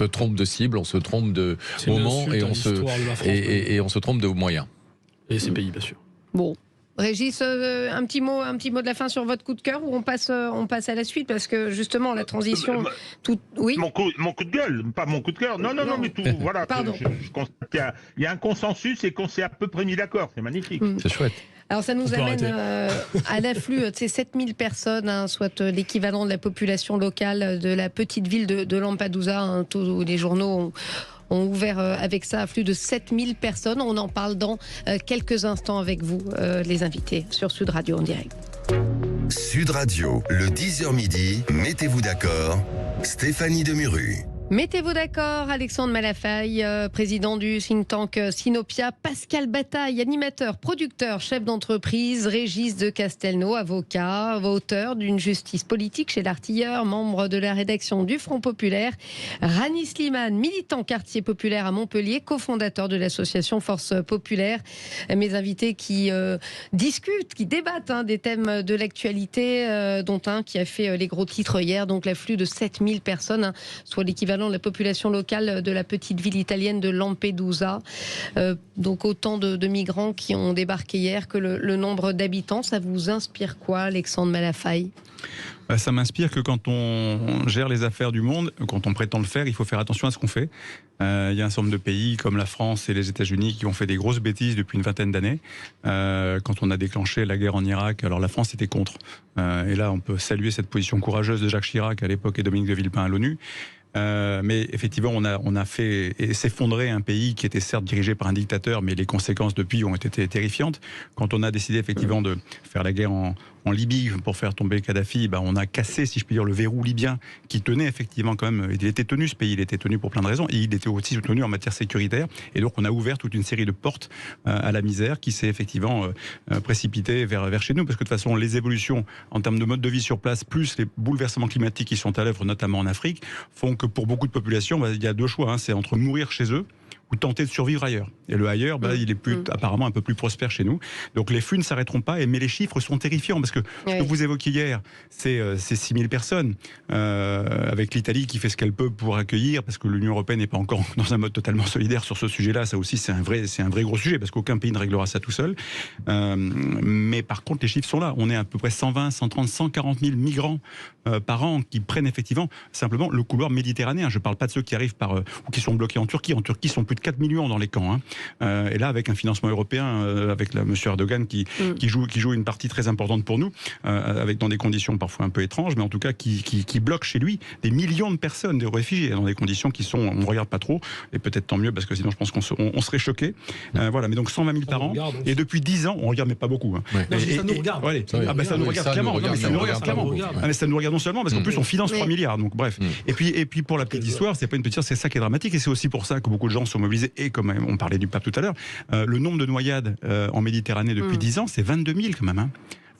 trompe de cible, on se trompe de moment et on se trompe de moyens. Et ces pays, bien sûr. Bon. Régis, un petit mot de la fin sur votre coup de cœur, ou on passe à la suite, parce que justement la transition. Oui. Mon coup de gueule, pas mon coup de cœur. Non, mais tout. Voilà. Pardon. Je constate qu'il y a un consensus et qu'on s'est à peu près mis d'accord. C'est magnifique. C'est chouette. Alors ça nous amène à l'afflux de ces 7000 personnes, hein, soit l'équivalent de la population locale de la petite ville de Lampedusa. Hein, tous les journaux ont ouvert avec ça, afflux de 7000 personnes. On en parle dans quelques instants avec vous, les invités, sur Sud Radio en direct. Sud Radio, le 10h midi, mettez-vous d'accord, Stéphanie Demuru. Mettez-vous d'accord, Alexandre Malafaille, président du think tank Sinopia, Pascal Bataille, animateur, producteur, chef d'entreprise, Régis de Castelnau, avocat, auteur d'une justice politique chez l'Artilleur, membre de la rédaction du Front Populaire, Rani Slimane, militant quartier populaire à Montpellier, cofondateur de l'association Force Populaire. Mes invités qui discutent, qui débattent des thèmes de l'actualité, dont un qui a fait les gros titres hier, donc l'afflux de 7000 personnes, soit l'équivalent de la population locale de la petite ville italienne de Lampedusa. Donc autant de migrants qui ont débarqué hier que le nombre d'habitants. Ça vous inspire quoi, Alexandre Malafaille ? Ça m'inspire que quand on gère les affaires du monde, quand on prétend le faire, il faut faire attention à ce qu'on fait. Il y a un certain nombre de pays comme la France et les États-Unis qui ont fait des grosses bêtises depuis une vingtaine d'années. Quand on a déclenché la guerre en Irak, alors la France était contre. Et là, on peut saluer cette position courageuse de Jacques Chirac à l'époque et Dominique de Villepin à l'ONU. Mais effectivement, on a fait s'effondrer un pays qui était certes dirigé par un dictateur, mais les conséquences depuis ont été terrifiantes. Quand on a décidé effectivement de faire la guerre en Libye pour faire tomber Kadhafi, on a cassé, si je puis dire, le verrou libyen qui tenait effectivement quand même. Il était tenu, ce pays, il était tenu pour plein de raisons, et il était aussi tenu en matière sécuritaire. Et donc on a ouvert toute une série de portes à la misère qui s'est effectivement précipitée vers chez nous, parce que de toute façon les évolutions en termes de mode de vie sur place, plus les bouleversements climatiques qui sont à l'œuvre, notamment en Afrique, font que pour beaucoup de populations, il y a deux choix, c'est entre mourir chez eux ou tenter de survivre ailleurs. Et le ailleurs, il est apparemment un peu plus prospère chez nous. Donc les flux ne s'arrêteront pas, mais les chiffres sont terrifiants, parce que ce que vous évoquiez hier, c'est 6000 personnes, avec l'Italie qui fait ce qu'elle peut pour accueillir, parce que l'Union européenne n'est pas encore dans un mode totalement solidaire sur ce sujet-là. Ça aussi, c'est un vrai gros sujet, parce qu'aucun pays ne réglera ça tout seul. Mais par contre, les chiffres sont là. On est à peu près 120, 130, 140 000 migrants par an qui prennent effectivement simplement le couloir méditerranéen. Je ne parle pas de ceux qui arrivent ou qui sont bloqués en Turquie. En Turquie, ils sont plus de 4 millions dans les camps. Et là, avec un financement européen, avec M. Erdogan qui joue une partie très importante pour nous, dans des conditions parfois un peu étranges, mais en tout cas qui bloque chez lui des millions de personnes, des réfugiés, dans des conditions qui sont, on ne regarde pas trop, et peut-être tant mieux, parce que sinon je pense qu'on serait choqués. Voilà, mais donc 120 000 par an, et depuis 10 ans, on ne regarde, mais pas beaucoup. Ça nous regarde. Ça nous regarde clairement. Mais ça nous regarde non seulement, parce qu'en plus on finance 3 milliards, donc bref. Et puis pour la petite histoire, c'est pas une petite histoire, c'est ça qui est dramatique, et c'est aussi pour ça que beaucoup de gens sont mobilisés, et comme on parlait du pape tout à l'heure, le nombre de noyades en Méditerranée depuis 10 ans, c'est 22 000 quand même.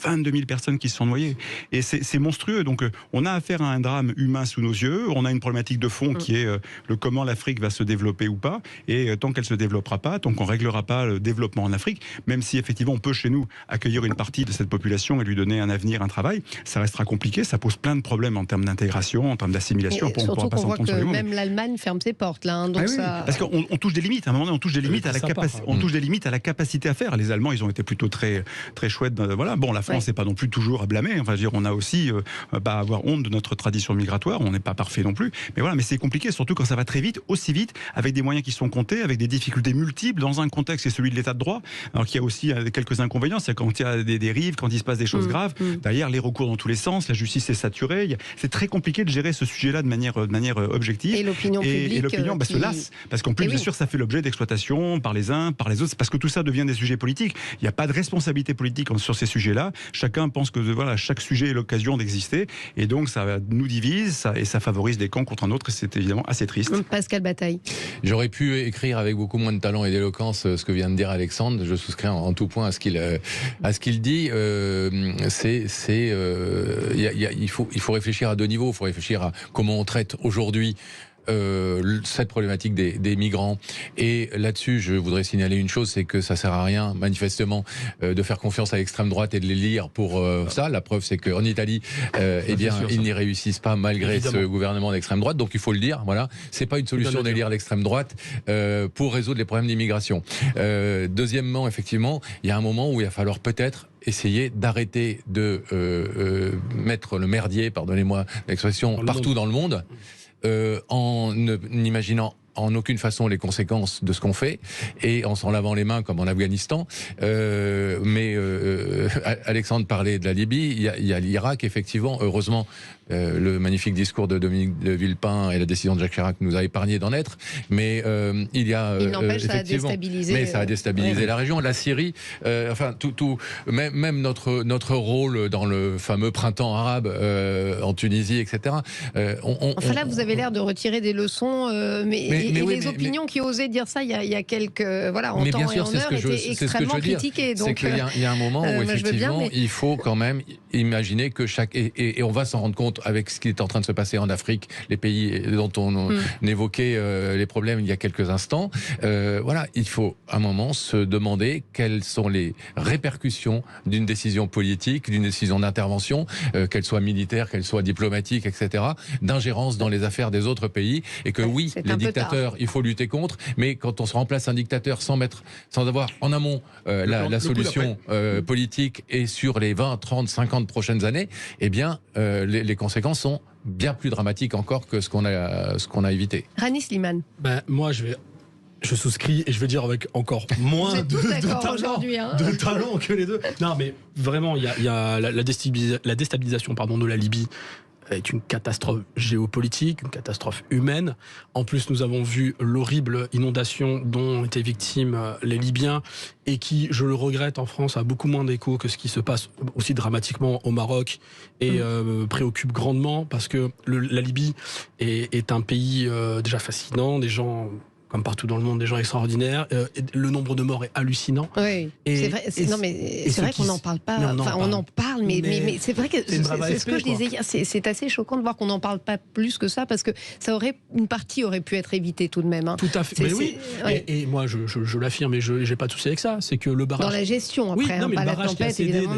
22 000 personnes qui se sont noyées. Et c'est monstrueux. Donc, on a affaire à un drame humain sous nos yeux. On a une problématique de fond qui est le comment l'Afrique va se développer ou pas. Et tant qu'elle se développera pas, tant qu'on réglera pas le développement en Afrique, même si effectivement on peut chez nous accueillir une partie de cette population et lui donner un avenir, un travail, ça restera compliqué. Ça pose plein de problèmes en termes d'intégration, en termes d'assimilation. Surtout qu'on voit que même l'Allemagne ferme ses portes là. Donc parce qu'on touche des limites. À un moment donné, on touche des limites on touche des limites à la capacité à faire. Les Allemands, ils ont été plutôt très très chouettes. Voilà. Bon, la France n'est pas non plus toujours à blâmer. Enfin, dire, on a aussi pas à avoir honte de notre tradition migratoire. On n'est pas parfait non plus. Mais voilà, mais c'est compliqué, surtout quand ça va très vite, aussi vite, avec des moyens qui sont comptés, avec des difficultés multiples dans un contexte qui est celui de l'état de droit. Alors qu'il y a aussi quelques inconvénients, c'est quand il y a des dérives, quand il se passe des choses graves. Derrière, les recours dans tous les sens, la justice est saturée. C'est très compliqué de gérer ce sujet-là de manière objective. Et l'opinion publique. Et l'opinion se lasse. Parce qu'en plus, bien sûr, ça fait l'objet d'exploitation par les uns, par les autres. C'est parce que tout ça devient des sujets politiques. Il n'y a pas de responsabilité politique sur ces sujets-là. Chacun pense que voilà, chaque sujet est l'occasion d'exister. Et donc, ça nous divise et ça favorise des camps contre un autre. Et c'est évidemment assez triste. Pascal Bataille. J'aurais pu écrire avec beaucoup moins de talent et d'éloquence ce que vient de dire Alexandre. Je souscris en tout point à ce qu'il dit. Il faut réfléchir à deux niveaux. Il faut réfléchir à comment on traite aujourd'hui cette problématique des migrants. Et là-dessus, je voudrais signaler une chose, c'est que ça sert à rien, manifestement, de faire confiance à l'extrême droite et de les lire pour ça. La preuve, c'est qu'en Italie, ils n'y réussissent pas malgré ce gouvernement d'extrême droite. Donc il faut le dire. Voilà, c'est pas une solution d'élire l'extrême droite pour résoudre les problèmes d'immigration. Deuxièmement, effectivement, il y a un moment où il va falloir peut-être essayer d'arrêter de mettre le merdier, pardonnez-moi l'expression, partout dans le monde. En n'imaginant en aucune façon les conséquences de ce qu'on fait et en s'en lavant les mains comme en Afghanistan. Alexandre parlait de la Libye, il y a l'Irak, effectivement, heureusement. Le magnifique discours de Dominique de Villepin et la décision de Jacques Chirac nous a épargné d'en être, mais il y a ça a déstabilisé, ça a déstabilisé la région, la Syrie, même notre rôle dans le fameux printemps arabe en Tunisie, etc. Là, vous avez l'air de retirer des leçons, les opinions qui osaient dire ça il y a quelques en temps et en heure étaient extrêmement critiquées. C'est qu'il y a un moment où effectivement il faut quand même imaginer que et on va s'en rendre compte avec ce qui est en train de se passer en Afrique, les pays dont on évoquait les problèmes il y a quelques instants. Il faut à un moment se demander quelles sont les répercussions d'une décision politique, d'une décision d'intervention, qu'elle soit militaire, qu'elle soit diplomatique, etc., d'ingérence dans les affaires des autres pays, et que oui, les dictateurs, il faut lutter contre, mais quand on se remplace un dictateur sans avoir en amont la solution politique et sur les 20, 30, 50 prochaines années, eh bien, les conséquences sont bien plus dramatiques encore que ce qu'on a évité. Rani Slimane. Moi, je souscris et je veux dire avec encore moins de talent que les deux. Non, mais vraiment, il y a la déstabilisation de la Libye est une catastrophe géopolitique, une catastrophe humaine. En plus, nous avons vu l'horrible inondation dont ont été victimes les Libyens et qui, je le regrette, en France, a beaucoup moins d'écho que ce qui se passe aussi dramatiquement au Maroc et préoccupe grandement parce que la Libye est un pays déjà fascinant, des gens... comme partout dans le monde, des gens extraordinaires. Le nombre de morts est hallucinant. Oui, c'est vrai. C'est vrai qu'on n'en parle pas. On en parle, mais c'est vrai que c'est ce que je disais hier. C'est assez choquant de voir qu'on n'en parle pas plus que ça, parce que une partie aurait pu être évitée tout de même. Hein. Tout à fait. Mais oui. Et moi, je l'affirme, et je n'ai pas de souci avec ça. C'est que le barrage. Dans la gestion, après, le barrage qui a cédé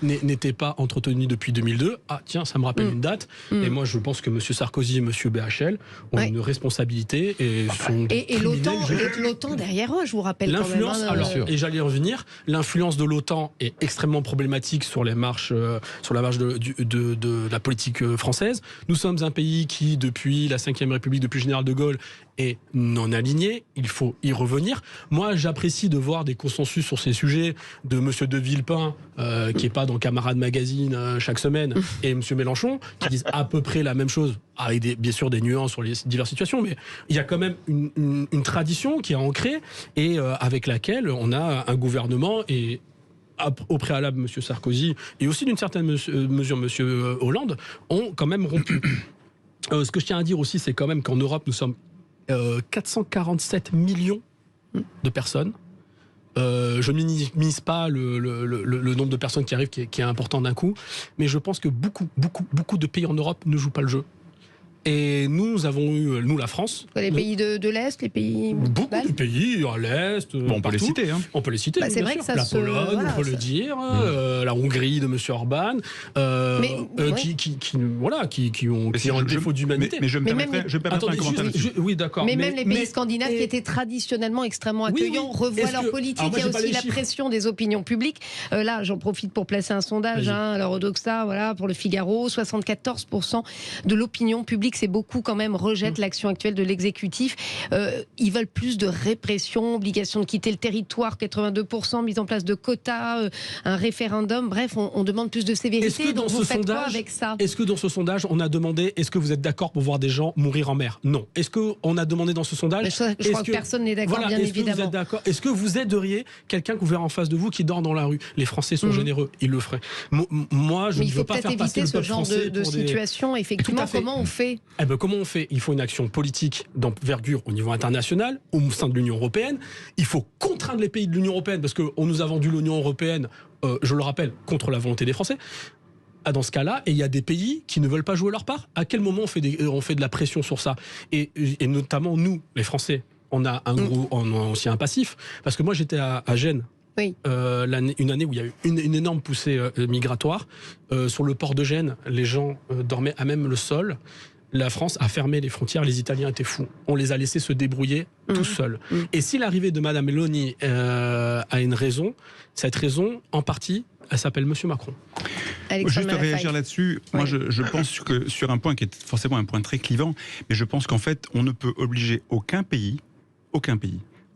n'était pas entretenu depuis 2002. Ah, tiens, ça me rappelle une date. Et moi, je pense que M. Sarkozy et M. BHL ont une responsabilité et sont. Et l'OTAN derrière eux, je vous rappelle l'influence, quand même. Et j'allais revenir, l'influence de l'OTAN est extrêmement problématique sur la marche de la politique française. Nous sommes un pays qui, depuis la Ve République, depuis le général de Gaulle, est non aligné. Il faut y revenir. Moi, j'apprécie de voir des consensus sur ces sujets de M. de Villepin, qui n'est pas dans Camarade Magazine chaque semaine, et M. Mélenchon, qui disent à peu près la même chose, avec bien sûr des nuances sur les diverses situations, mais il y a quand même une tradition qui est ancrée et avec laquelle on a un gouvernement et au préalable M. Sarkozy et aussi d'une certaine mesure M. Hollande ont quand même rompu. Ce que je tiens à dire aussi, c'est quand même qu'en Europe, nous sommes 447 millions de personnes, Je ne minimise pas le nombre de personnes qui arrivent, qui est important d'un coup, mais je pense que beaucoup de pays en Europe ne jouent pas le jeu. Et nous avons eu, la France... Les pays de l'Est, les pays... Beaucoup de pays à l'Est, on peut les citer. Hein. On peut les citer, c'est vrai que ça la Pologne, voilà, on peut le dire, la Hongrie de M. Orban, qui ont un défaut d'humanité. Mais je me permettrai un commentaire là-dessus. Oui, d'accord. Mais même les pays scandinaves qui étaient traditionnellement extrêmement accueillants revoient leur politique. Il y a aussi la pression des opinions publiques. Là, j'en profite pour placer un sondage. Alors, Odoxa, voilà, pour le Figaro, 74% de l'opinion publique, c'est beaucoup quand même, rejettent l'action actuelle de l'exécutif. Ils veulent plus de répression, obligation de quitter le territoire, 82%, mise en place de quotas, un référendum. Bref, on demande plus de sévérité. Donc vous faites quoi avec ça ? Est-ce que dans ce sondage, on a demandé, est-ce que vous êtes d'accord pour voir des gens mourir en mer ? Non. Est-ce qu'on a demandé dans ce sondage... Je crois que personne n'est d'accord, bien évidemment. Vous êtes d'accord ? Est-ce que vous aideriez quelqu'un que vous verrez en face de vous qui dort dans la rue ? Les Français sont généreux, ils le feraient. Moi, je ne veux pas faire passer le peuple français pour des... il faut peut-être éviter ce genre de situation. Effectivement, comment on fait ? Comment on fait ? Il faut une action politique d'envergure au niveau international, au sein de l'Union européenne. Il faut contraindre les pays de l'Union européenne, parce qu'on nous a vendu l'Union européenne, je le rappelle, contre la volonté des Français. Dans ce cas-là, et il y a des pays qui ne veulent pas jouer leur part. À quel moment on fait de la pression sur ça ? Et notamment, nous, les Français, on a aussi un passif. Parce que moi, j'étais à Gênes. Oui. Une année où il y a eu une énorme poussée migratoire. Sur le port de Gênes, les gens dormaient à même le sol. La France a fermé les frontières, les Italiens étaient fous. On les a laissés se débrouiller tout seuls. Et si l'arrivée de Madame Meloni a une raison, cette raison, en partie, elle s'appelle Monsieur Macron. Juste réagir là-dessus, moi je pense que sur un point qui est forcément un point très clivant, mais je pense qu'en fait, on ne peut obliger aucun pays,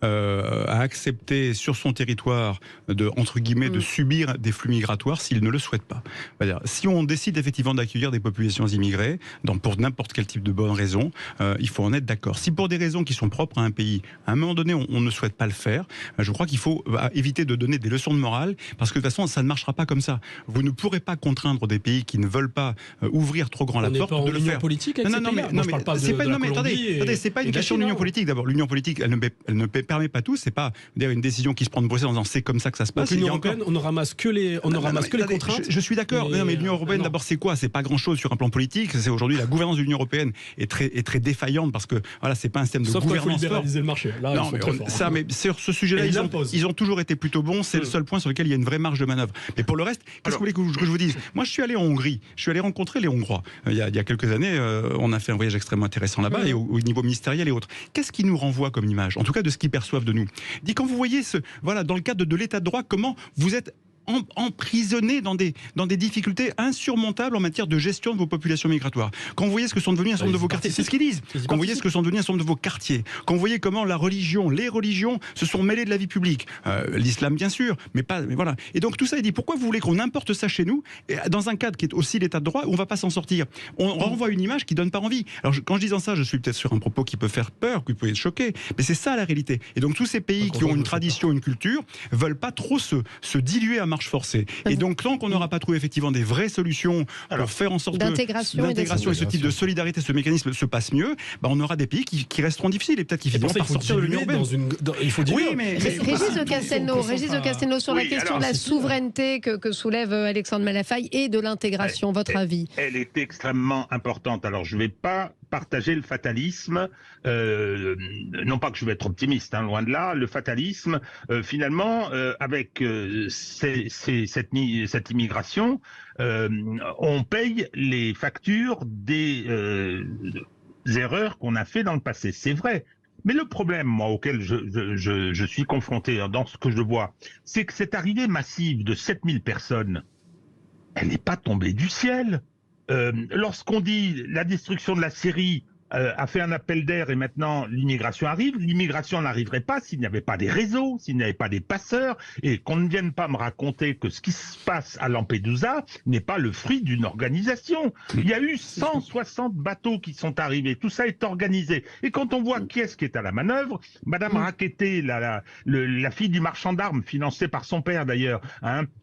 à accepter sur son territoire entre guillemets de subir des flux migratoires s'il ne le souhaite pas. C'est-à-dire, si on décide effectivement d'accueillir des populations immigrées pour n'importe quel type de bonne raison, il faut en être d'accord. Si pour des raisons qui sont propres à un pays, à un moment donné on ne souhaite pas le faire, je crois qu'il faut éviter de donner des leçons de morale, parce que de toute façon ça ne marchera pas comme ça. Vous ne pourrez pas contraindre des pays qui ne veulent pas ouvrir trop grand la porte de le faire. Politique avec non, mais attendez, c'est pas une question d'union politique. D'abord, l'union politique, elle ne permet pas tout. C'est pas une décision qui se prend de Bruxelles en disant c'est comme ça que ça se passe. L'Union européenne, on ne ramasse que les contraintes. Je suis d'accord. Mais l'Union européenne, d'abord, c'est quoi ? C'est pas grand-chose sur un plan politique. C'est aujourd'hui la gouvernance de l'Union européenne est très défaillante, parce que voilà, c'est pas un système de gouvernance. Sauf qu'il faut libéraliser le marché. Là, non, mais sur ce sujet-là, ils ont toujours été plutôt bons. C'est le seul point sur lequel il y a une vraie marge de manœuvre. Mais pour le reste, qu'est-ce que vous voulez que je vous dise ? Moi, je suis allé en Hongrie. Je suis allé rencontrer les Hongrois. Il y a quelques années, on a fait un voyage extrêmement intéressant là-bas, et au niveau ministériel et autres. Qu'est-ce qui nous renvoie comme image ? En tout cas, de ce qu'ils perçoivent de nous. Quand vous voyez dans le cadre de l'état de droit, comment vous êtes emprisonnés dans des difficultés insurmontables en matière de gestion de vos populations migratoires. Quand vous voyez ce que sont devenus un certain nombre de vos quartiers, c'est ce qu'ils disent. Quand vous voyez ce que sont devenus un certain nombre de vos quartiers, quand vous voyez comment les religions se sont mêlées de la vie publique, l'islam bien sûr, mais voilà. Et donc tout ça, il dit pourquoi vous voulez qu'on importe ça chez nous, dans un cadre qui est aussi l'état de droit où on va pas s'en sortir. On renvoie une image qui donne pas envie. Alors quand je dis ça, je suis peut-être sur un propos qui peut faire peur, qui peut être choqué, mais c'est ça la réalité. Et donc tous ces pays qui ont une tradition, une culture, veulent pas trop se diluer à marche forcée. Et donc, tant qu'on n'aura pas trouvé effectivement des vraies solutions pour faire en sorte que l'intégration et ce type de solidarité, ce mécanisme se passe mieux, on aura des pays qui resteront difficiles et peut-être qu'ils finiront par sortir de l'Union européenne. Il faut dire. Oui, mais Régis de Castelnau, sur la question de la souveraineté que soulève Alexandre Malafaille et de l'intégration, votre avis ? Elle est extrêmement importante. Alors, je ne vais pas partager le fatalisme, non pas que je vais être optimiste, loin de là, le fatalisme, finalement, avec cette immigration, on paye les factures des erreurs qu'on a fait dans le passé. C'est vrai. Mais le problème, moi, auquel je suis confronté dans ce que je vois, c'est que cette arrivée massive de 7000 personnes, elle n'est pas tombée du ciel. Lorsqu'on dit la destruction de la Syrie a fait un appel d'air et maintenant l'immigration arrive, l'immigration n'arriverait pas s'il n'y avait pas des réseaux, s'il n'y avait pas des passeurs, et qu'on ne vienne pas me raconter que ce qui se passe à Lampedusa n'est pas le fruit d'une organisation. Il y a eu 160 bateaux qui sont arrivés, tout ça est organisé. Et quand on voit qui est à la manœuvre, Madame Rackete, la fille du marchand d'armes, financée par son père d'ailleurs,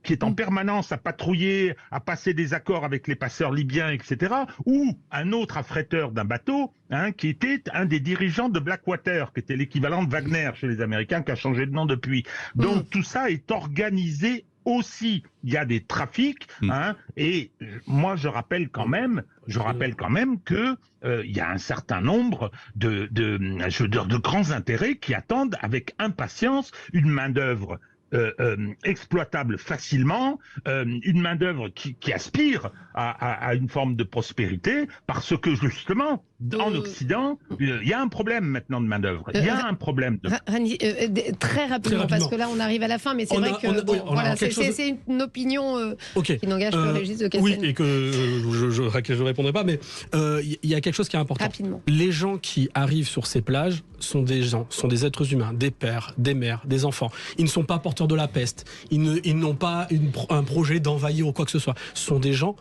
qui est en permanence à patrouiller, à passer des accords avec les passeurs libyens, etc., ou un autre affréteur d'un bateau, qui était un des dirigeants de Blackwater, qui était l'équivalent de Wagner chez les Américains, qui a changé de nom depuis. Donc tout ça est organisé aussi. Il y a des trafics, et moi je rappelle quand même que il y a un certain nombre de grands intérêts qui attendent avec impatience une main-d'œuvre exploitable facilement, une main-d'œuvre qui aspire à une forme de prospérité, parce que justement, en Occident, il y a un problème maintenant de main-d'œuvre. Il y a un problème. Très rapidement, parce que là on arrive à la fin, mais c'est vrai que c'est une opinion qui n'engage que Régis de Castelnau. Oui, et que je répondrai pas, mais il y a quelque chose qui est important. Rapidement. Les gens qui arrivent sur ces plages sont des êtres humains, des pères, des mères, des enfants. Ils ne sont pas porteurs de la peste. Ils n'ont pas un projet d'envahir ou quoi que ce soit. Ce sont des gens.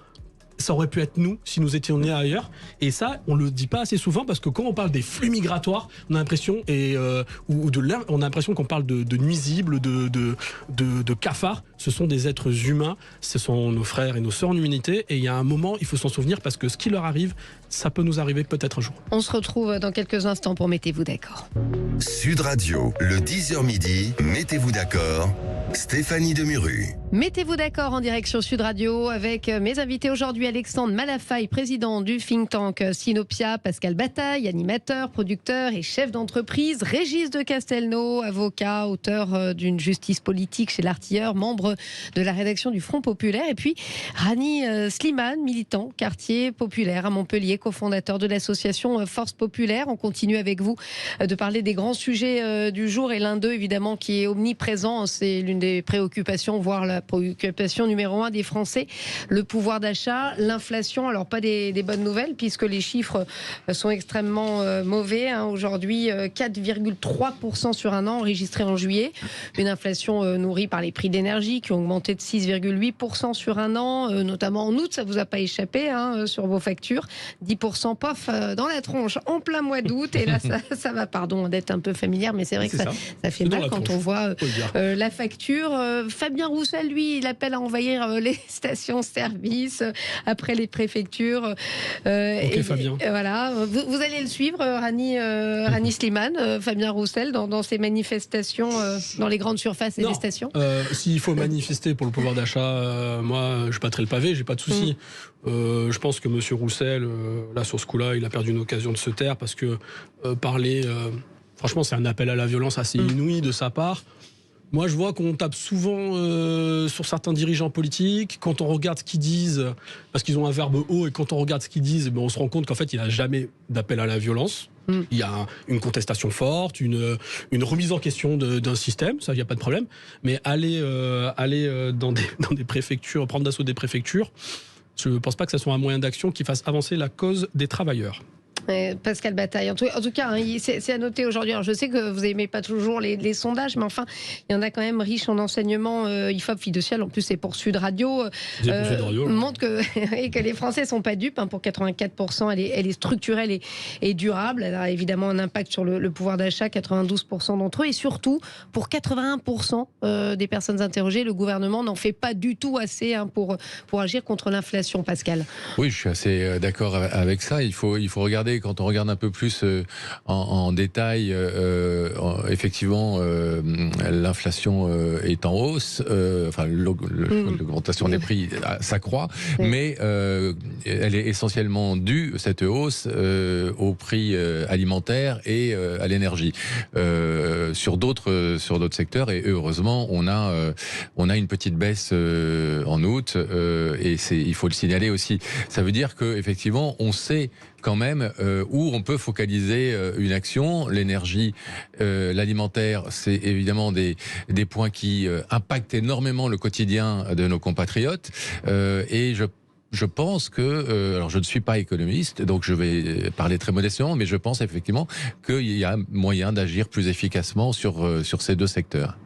Ça aurait pu être nous si nous étions nés ailleurs, et ça on le dit pas assez souvent, parce que quand on parle des flux migratoires, on a l'impression on a l'impression qu'on parle de nuisibles, de cafards. Ce sont des êtres humains, ce sont nos frères et nos sœurs en humanité, et il y a un moment il faut s'en souvenir, parce que ce qui leur arrive, ça peut nous arriver peut-être un jour. On se retrouve dans quelques instants pour Mettez-vous d'accord. Sud Radio, le 10h midi, Mettez-vous d'accord, Stéphanie Demuru. Mettez-vous d'accord en direction Sud Radio avec mes invités aujourd'hui, Alexandre Malafaille, président du think tank Sinopia, Pascal Bataille, animateur, producteur et chef d'entreprise, Régis de Castelnau, avocat, auteur d'une justice politique chez l'Artilleur, membre de la rédaction du Front Populaire, et puis Rani Slimane, militant, quartier populaire à Montpellier, cofondateur de l'association Force Populaire. On continue avec vous de parler des grands sujets du jour, et l'un d'eux évidemment qui est omniprésent, c'est l'une des préoccupations, voire la préoccupation numéro 1 des Français, le pouvoir d'achat, l'inflation. Alors pas des bonnes nouvelles, puisque les chiffres sont extrêmement mauvais. Aujourd'hui, 4,3% sur un an enregistré en juillet. Une inflation nourrie par les prix d'énergie qui ont augmenté de 6,8% sur un an, notamment en août, ça vous a pas échappé sur vos factures. 10% pof dans la tronche en plein mois d'août, et là ça va, pardon d'être un peu familière, mais c'est vrai que ça fait mal quand on voit la facture. Fabien Roussel, lui, il appelle à envahir les stations-service après les préfectures. Fabien. Voilà, vous allez le suivre, Rani Slimane, Fabien Roussel, dans ces manifestations dans les grandes surfaces et les stations. S'il faut manifester pour le pouvoir d'achat, moi, je battrai le pavé, j'ai pas de souci. Je pense que Monsieur Roussel, là, sur ce coup-là, il a perdu une occasion de se taire, parce que parler, franchement, c'est un appel à la violence assez inouï de sa part. Moi, je vois qu'on tape souvent sur certains dirigeants politiques. Quand on regarde ce qu'ils disent, parce qu'ils ont un verbe haut, et quand on regarde ce qu'ils disent, on se rend compte qu'en fait, il n'y a jamais d'appel à la violence. Il y a une contestation forte, une remise en question d'un système, ça, il n'y a pas de problème. Mais aller dans des préfectures, prendre d'assaut des préfectures, je ne pense pas que ce soit un moyen d'action qui fasse avancer la cause des travailleurs. Pascal Bataille. En tout cas, c'est à noter aujourd'hui. Alors, je sais que vous n'aimez pas toujours les sondages, mais enfin, il y en a quand même riches en enseignements. IFOP, Fidocial, en plus, c'est pour Sud Radio. Montre que les Français ne sont pas dupes. Pour 84%, elle est structurelle et durable. Elle a évidemment un impact sur le pouvoir d'achat, 92% d'entre eux. Et surtout, pour 81% des personnes interrogées, le gouvernement n'en fait pas du tout assez pour agir contre l'inflation. Pascal. Oui, je suis assez d'accord avec ça. Il faut regarder, quand on regarde un peu plus en détail, effectivement, l'inflation est en hausse, l'augmentation des prix s'accroît, mais elle est essentiellement due, cette hausse, au prix alimentaire et à l'énergie. Sur d'autres secteurs, et heureusement, on a une petite baisse en août, et il faut le signaler aussi. Ça veut dire qu'effectivement, on sait quand même où on peut focaliser une action. L'énergie, l'alimentaire, c'est évidemment des points qui impactent énormément le quotidien de nos compatriotes, et je pense que, alors je ne suis pas économiste, donc je vais parler très modestement, mais je pense effectivement qu'il y a moyen d'agir plus efficacement sur ces deux secteurs.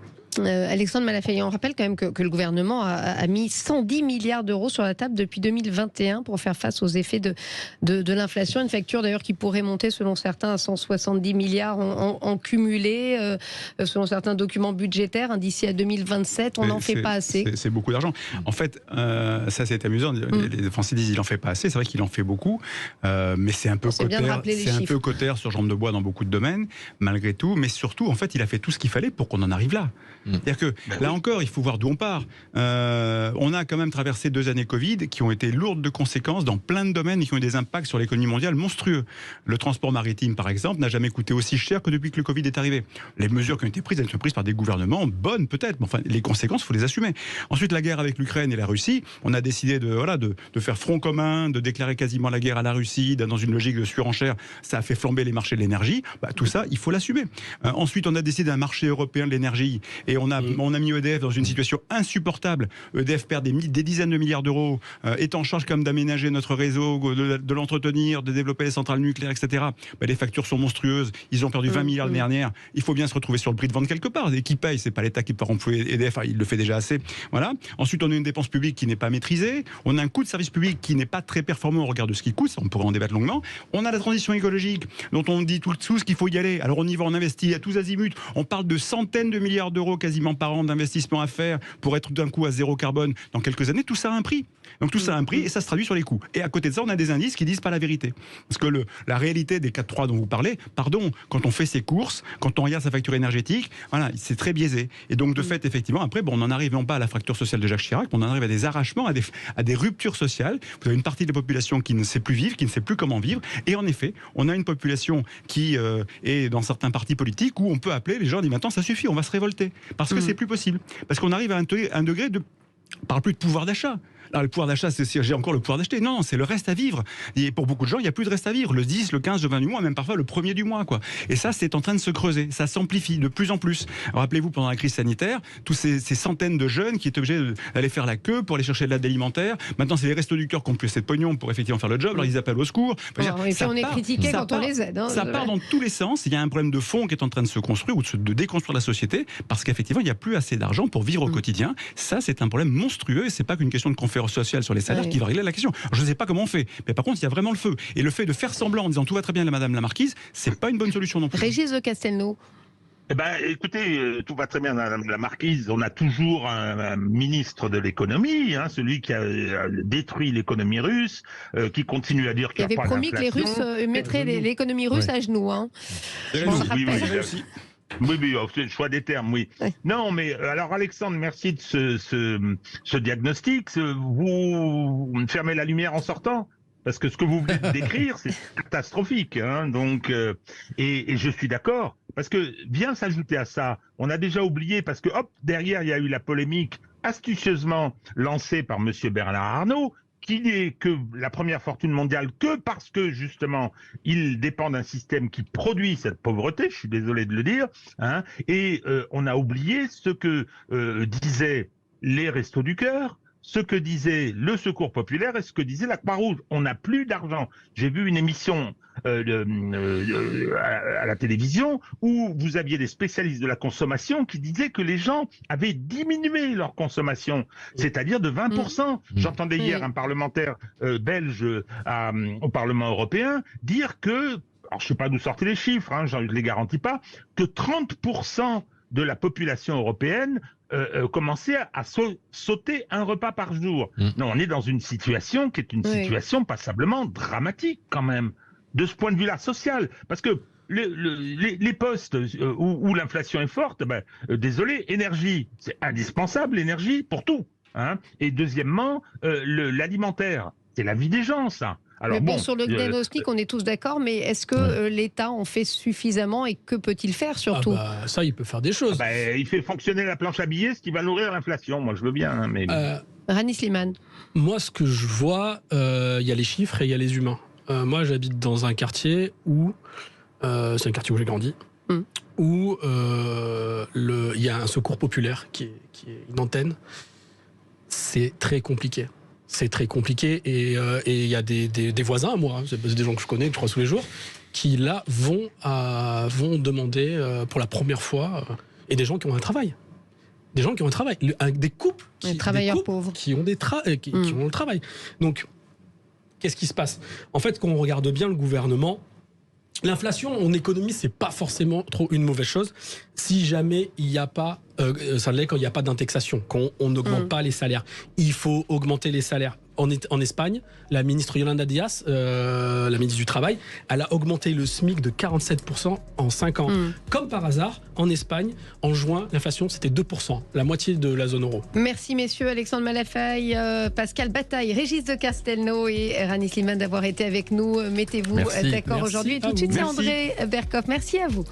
Alexandre Malafaillant, on rappelle quand même que le gouvernement a mis 110 milliards d'euros sur la table depuis 2021 pour faire face aux effets de l'inflation. Une facture d'ailleurs qui pourrait monter selon certains à 170 milliards en cumulé, selon certains documents budgétaires. D'ici à 2027, on n'en fait pas assez. C'est beaucoup d'argent. En fait, ça c'est amusant. Les Français disent qu'il n'en fait pas assez. C'est vrai qu'il en fait beaucoup, mais c'est un peu cotère sur jambe de bois dans beaucoup de domaines, malgré tout. Mais surtout, en fait, il a fait tout ce qu'il fallait pour qu'on en arrive là. C'est-à-dire que, là encore, il faut voir d'où on part. On a quand même traversé 2 années Covid qui ont été lourdes de conséquences dans plein de domaines et qui ont eu des impacts sur l'économie mondiale monstrueux. Le transport maritime, par exemple, n'a jamais coûté aussi cher que depuis que le Covid est arrivé. Les mesures qui ont été prises, elles sont prises par des gouvernements bonnes, peut-être, mais enfin, les conséquences, il faut les assumer. Ensuite, la guerre avec l'Ukraine et la Russie, on a décidé de faire front commun, de déclarer quasiment la guerre à la Russie, dans une logique de surenchère. Ça a fait flamber les marchés de l'énergie. Tout ça, il faut l'assumer. Ensuite, on a décidé d'un marché européen de l'énergie et on a mis EDF dans une situation insupportable. EDF perd des dizaines de milliards d'euros, est en charge comme d'aménager notre réseau, de l'entretenir, de développer les centrales nucléaires, etc. Les factures sont monstrueuses. Ils ont perdu 20 milliards l'année dernière. Il faut bien se retrouver sur le prix de vente quelque part. Et qui paye? C'est pas l'État qui peut employer EDF. Il le fait déjà assez. Voilà. Ensuite, on a une dépense publique qui n'est pas maîtrisée. On a un coût de service public qui n'est pas très performant au regard de ce qu'il coûte. On pourrait en débattre longuement. On a la transition écologique dont on dit tout ce qu'il faut y aller. Alors on y va, on investit à tous azimuts. On parle de centaines de milliards d'euros quasiment par an d'investissement à faire pour être d'un coup à zéro carbone dans quelques années. Tout ça a un prix. Donc tout ça a un prix et ça se traduit sur les coûts. Et à côté de ça, on a des indices qui disent pas la vérité. Parce que la réalité des 4.3 dont vous parlez, quand on fait ses courses, quand on regarde sa facture énergétique, voilà, c'est très biaisé. Et donc de fait, effectivement, après, on n'en arrive non pas à la fracture sociale de Jacques Chirac, on en arrive à des arrachements, à des ruptures sociales. Vous avez une partie de la population qui ne sait plus vivre, qui ne sait plus comment vivre. Et en effet, on a une population qui est dans certains partis politiques où on peut appeler les gens, dit maintenant ça suffit, on va se révolter. Parce que c'est plus possible. Parce qu'on arrive à un degré de... On parle plus de pouvoir d'achat. Alors, le pouvoir d'achat, c'est si j'ai encore le pouvoir d'acheter. Non, c'est le reste à vivre. Et pour beaucoup de gens, il n'y a plus de reste à vivre. Le 10, le 15, le 20 du mois, même parfois le 1er du mois, quoi. Et ça, c'est en train de se creuser. Ça s'amplifie de plus en plus. Rappelez-vous, pendant la crise sanitaire, tous ces centaines de jeunes qui étaient obligés d'aller faire la queue pour aller chercher de l'aide alimentaire. Maintenant, c'est les restos du cœur qui ont plus assez de pognon pour effectivement faire le job. Alors, ils appellent au secours. Et puis, on est critiqué quand on les aide. Ça part dans tous les sens. Il y a un problème de fond qui est en train de se construire ou de déconstruire la société parce qu'effectivement, il n'y a plus assez d'argent pour vivre au quotidien. Ça, c'est un problème monstrueux et c'est pas qu'une question de conférence sociale sur les salaires qui va régler la question. Alors, je ne sais pas comment on fait, mais par contre, il y a vraiment le feu. Et le fait de faire semblant en disant tout va très bien, Madame la Marquise, c'est pas une bonne solution non plus. Régis de Castelnau. Écoutez, tout va très bien, Madame la Marquise. On a toujours un ministre de l'économie, celui qui a détruit l'économie russe, qui continue à dire qu'il n'y a pas d'inflation. Il avait promis que les Russes mettraient l'économie russe à genoux. Oui, c'est le choix des termes, oui. Ouais. Non, mais alors Alexandre, merci de ce diagnostic. Vous fermez la lumière en sortant, parce que ce que vous venez de décrire, c'est catastrophique. Donc, et je suis d'accord, parce que vient s'ajouter à ça, on a déjà oublié, parce que derrière il y a eu la polémique astucieusement lancée par Monsieur Bernard Arnault, qui n'est que la première fortune mondiale que parce que, justement, il dépend d'un système qui produit cette pauvreté, je suis désolé de le dire, et on a oublié ce que disaient les Restos du Cœur, ce que disait le Secours populaire et ce que disait la Croix-Rouge. On n'a plus d'argent. J'ai vu une émission à la télévision où vous aviez des spécialistes de la consommation qui disaient que les gens avaient diminué leur consommation, c'est-à-dire de 20%. J'entendais hier un parlementaire belge au Parlement européen dire que, alors je ne sais pas d'où sortaient les chiffres, je ne les garantis pas, que 30% de la population européenne commencer à sauter un repas par jour. Non, on est dans une situation qui est une situation passablement dramatique quand même, de ce point de vue-là, social. Parce que les postes où l'inflation est forte, désolé, énergie, c'est indispensable, l'énergie, pour tout. Et deuxièmement, l'alimentaire, c'est la vie des gens, ça. Alors, mais sur le diagnostic, on est tous d'accord, mais est-ce que l'État en fait suffisamment et que peut-il faire surtout? Ça, il peut faire des choses. Il fait fonctionner la planche à billets, ce qui va nourrir l'inflation. Moi, je veux bien. Mais... Rani Slimane. Moi, ce que je vois, il y a les chiffres et il y a les humains. Moi, j'habite dans un quartier où... c'est un quartier où j'ai grandi. Où il y a un secours populaire qui est une antenne. C'est très compliqué. C'est très compliqué et il y a des voisins à moi, c'est des gens que je connais, que je croise tous les jours, qui là vont demander pour la première fois, et des gens qui ont un travail. Des gens qui ont un travail, des couples, pauvres qui ont qui ont le travail. Donc, qu'est-ce qui se passe? En fait, quand on regarde bien le gouvernement, l'inflation en économie, c'est pas forcément trop une mauvaise chose si jamais il n'y a pas, ça l'est quand il n'y a pas d'indexation, quand on n'augmente pas les salaires. Il faut augmenter les salaires. En Espagne, la ministre Yolanda Díaz, la ministre du Travail, elle a augmenté le SMIC de 47% en 5 ans. Comme par hasard, en Espagne, en juin, l'inflation, c'était 2%, la moitié de la zone euro. Merci messieurs, Alexandre Malafaille, Pascal Bataille, Régis de Castelnau et Rani Slimane d'avoir été avec nous. Mettez-vous d'accord aujourd'hui. Et tout de suite, c'est André Berkoff. Merci à vous.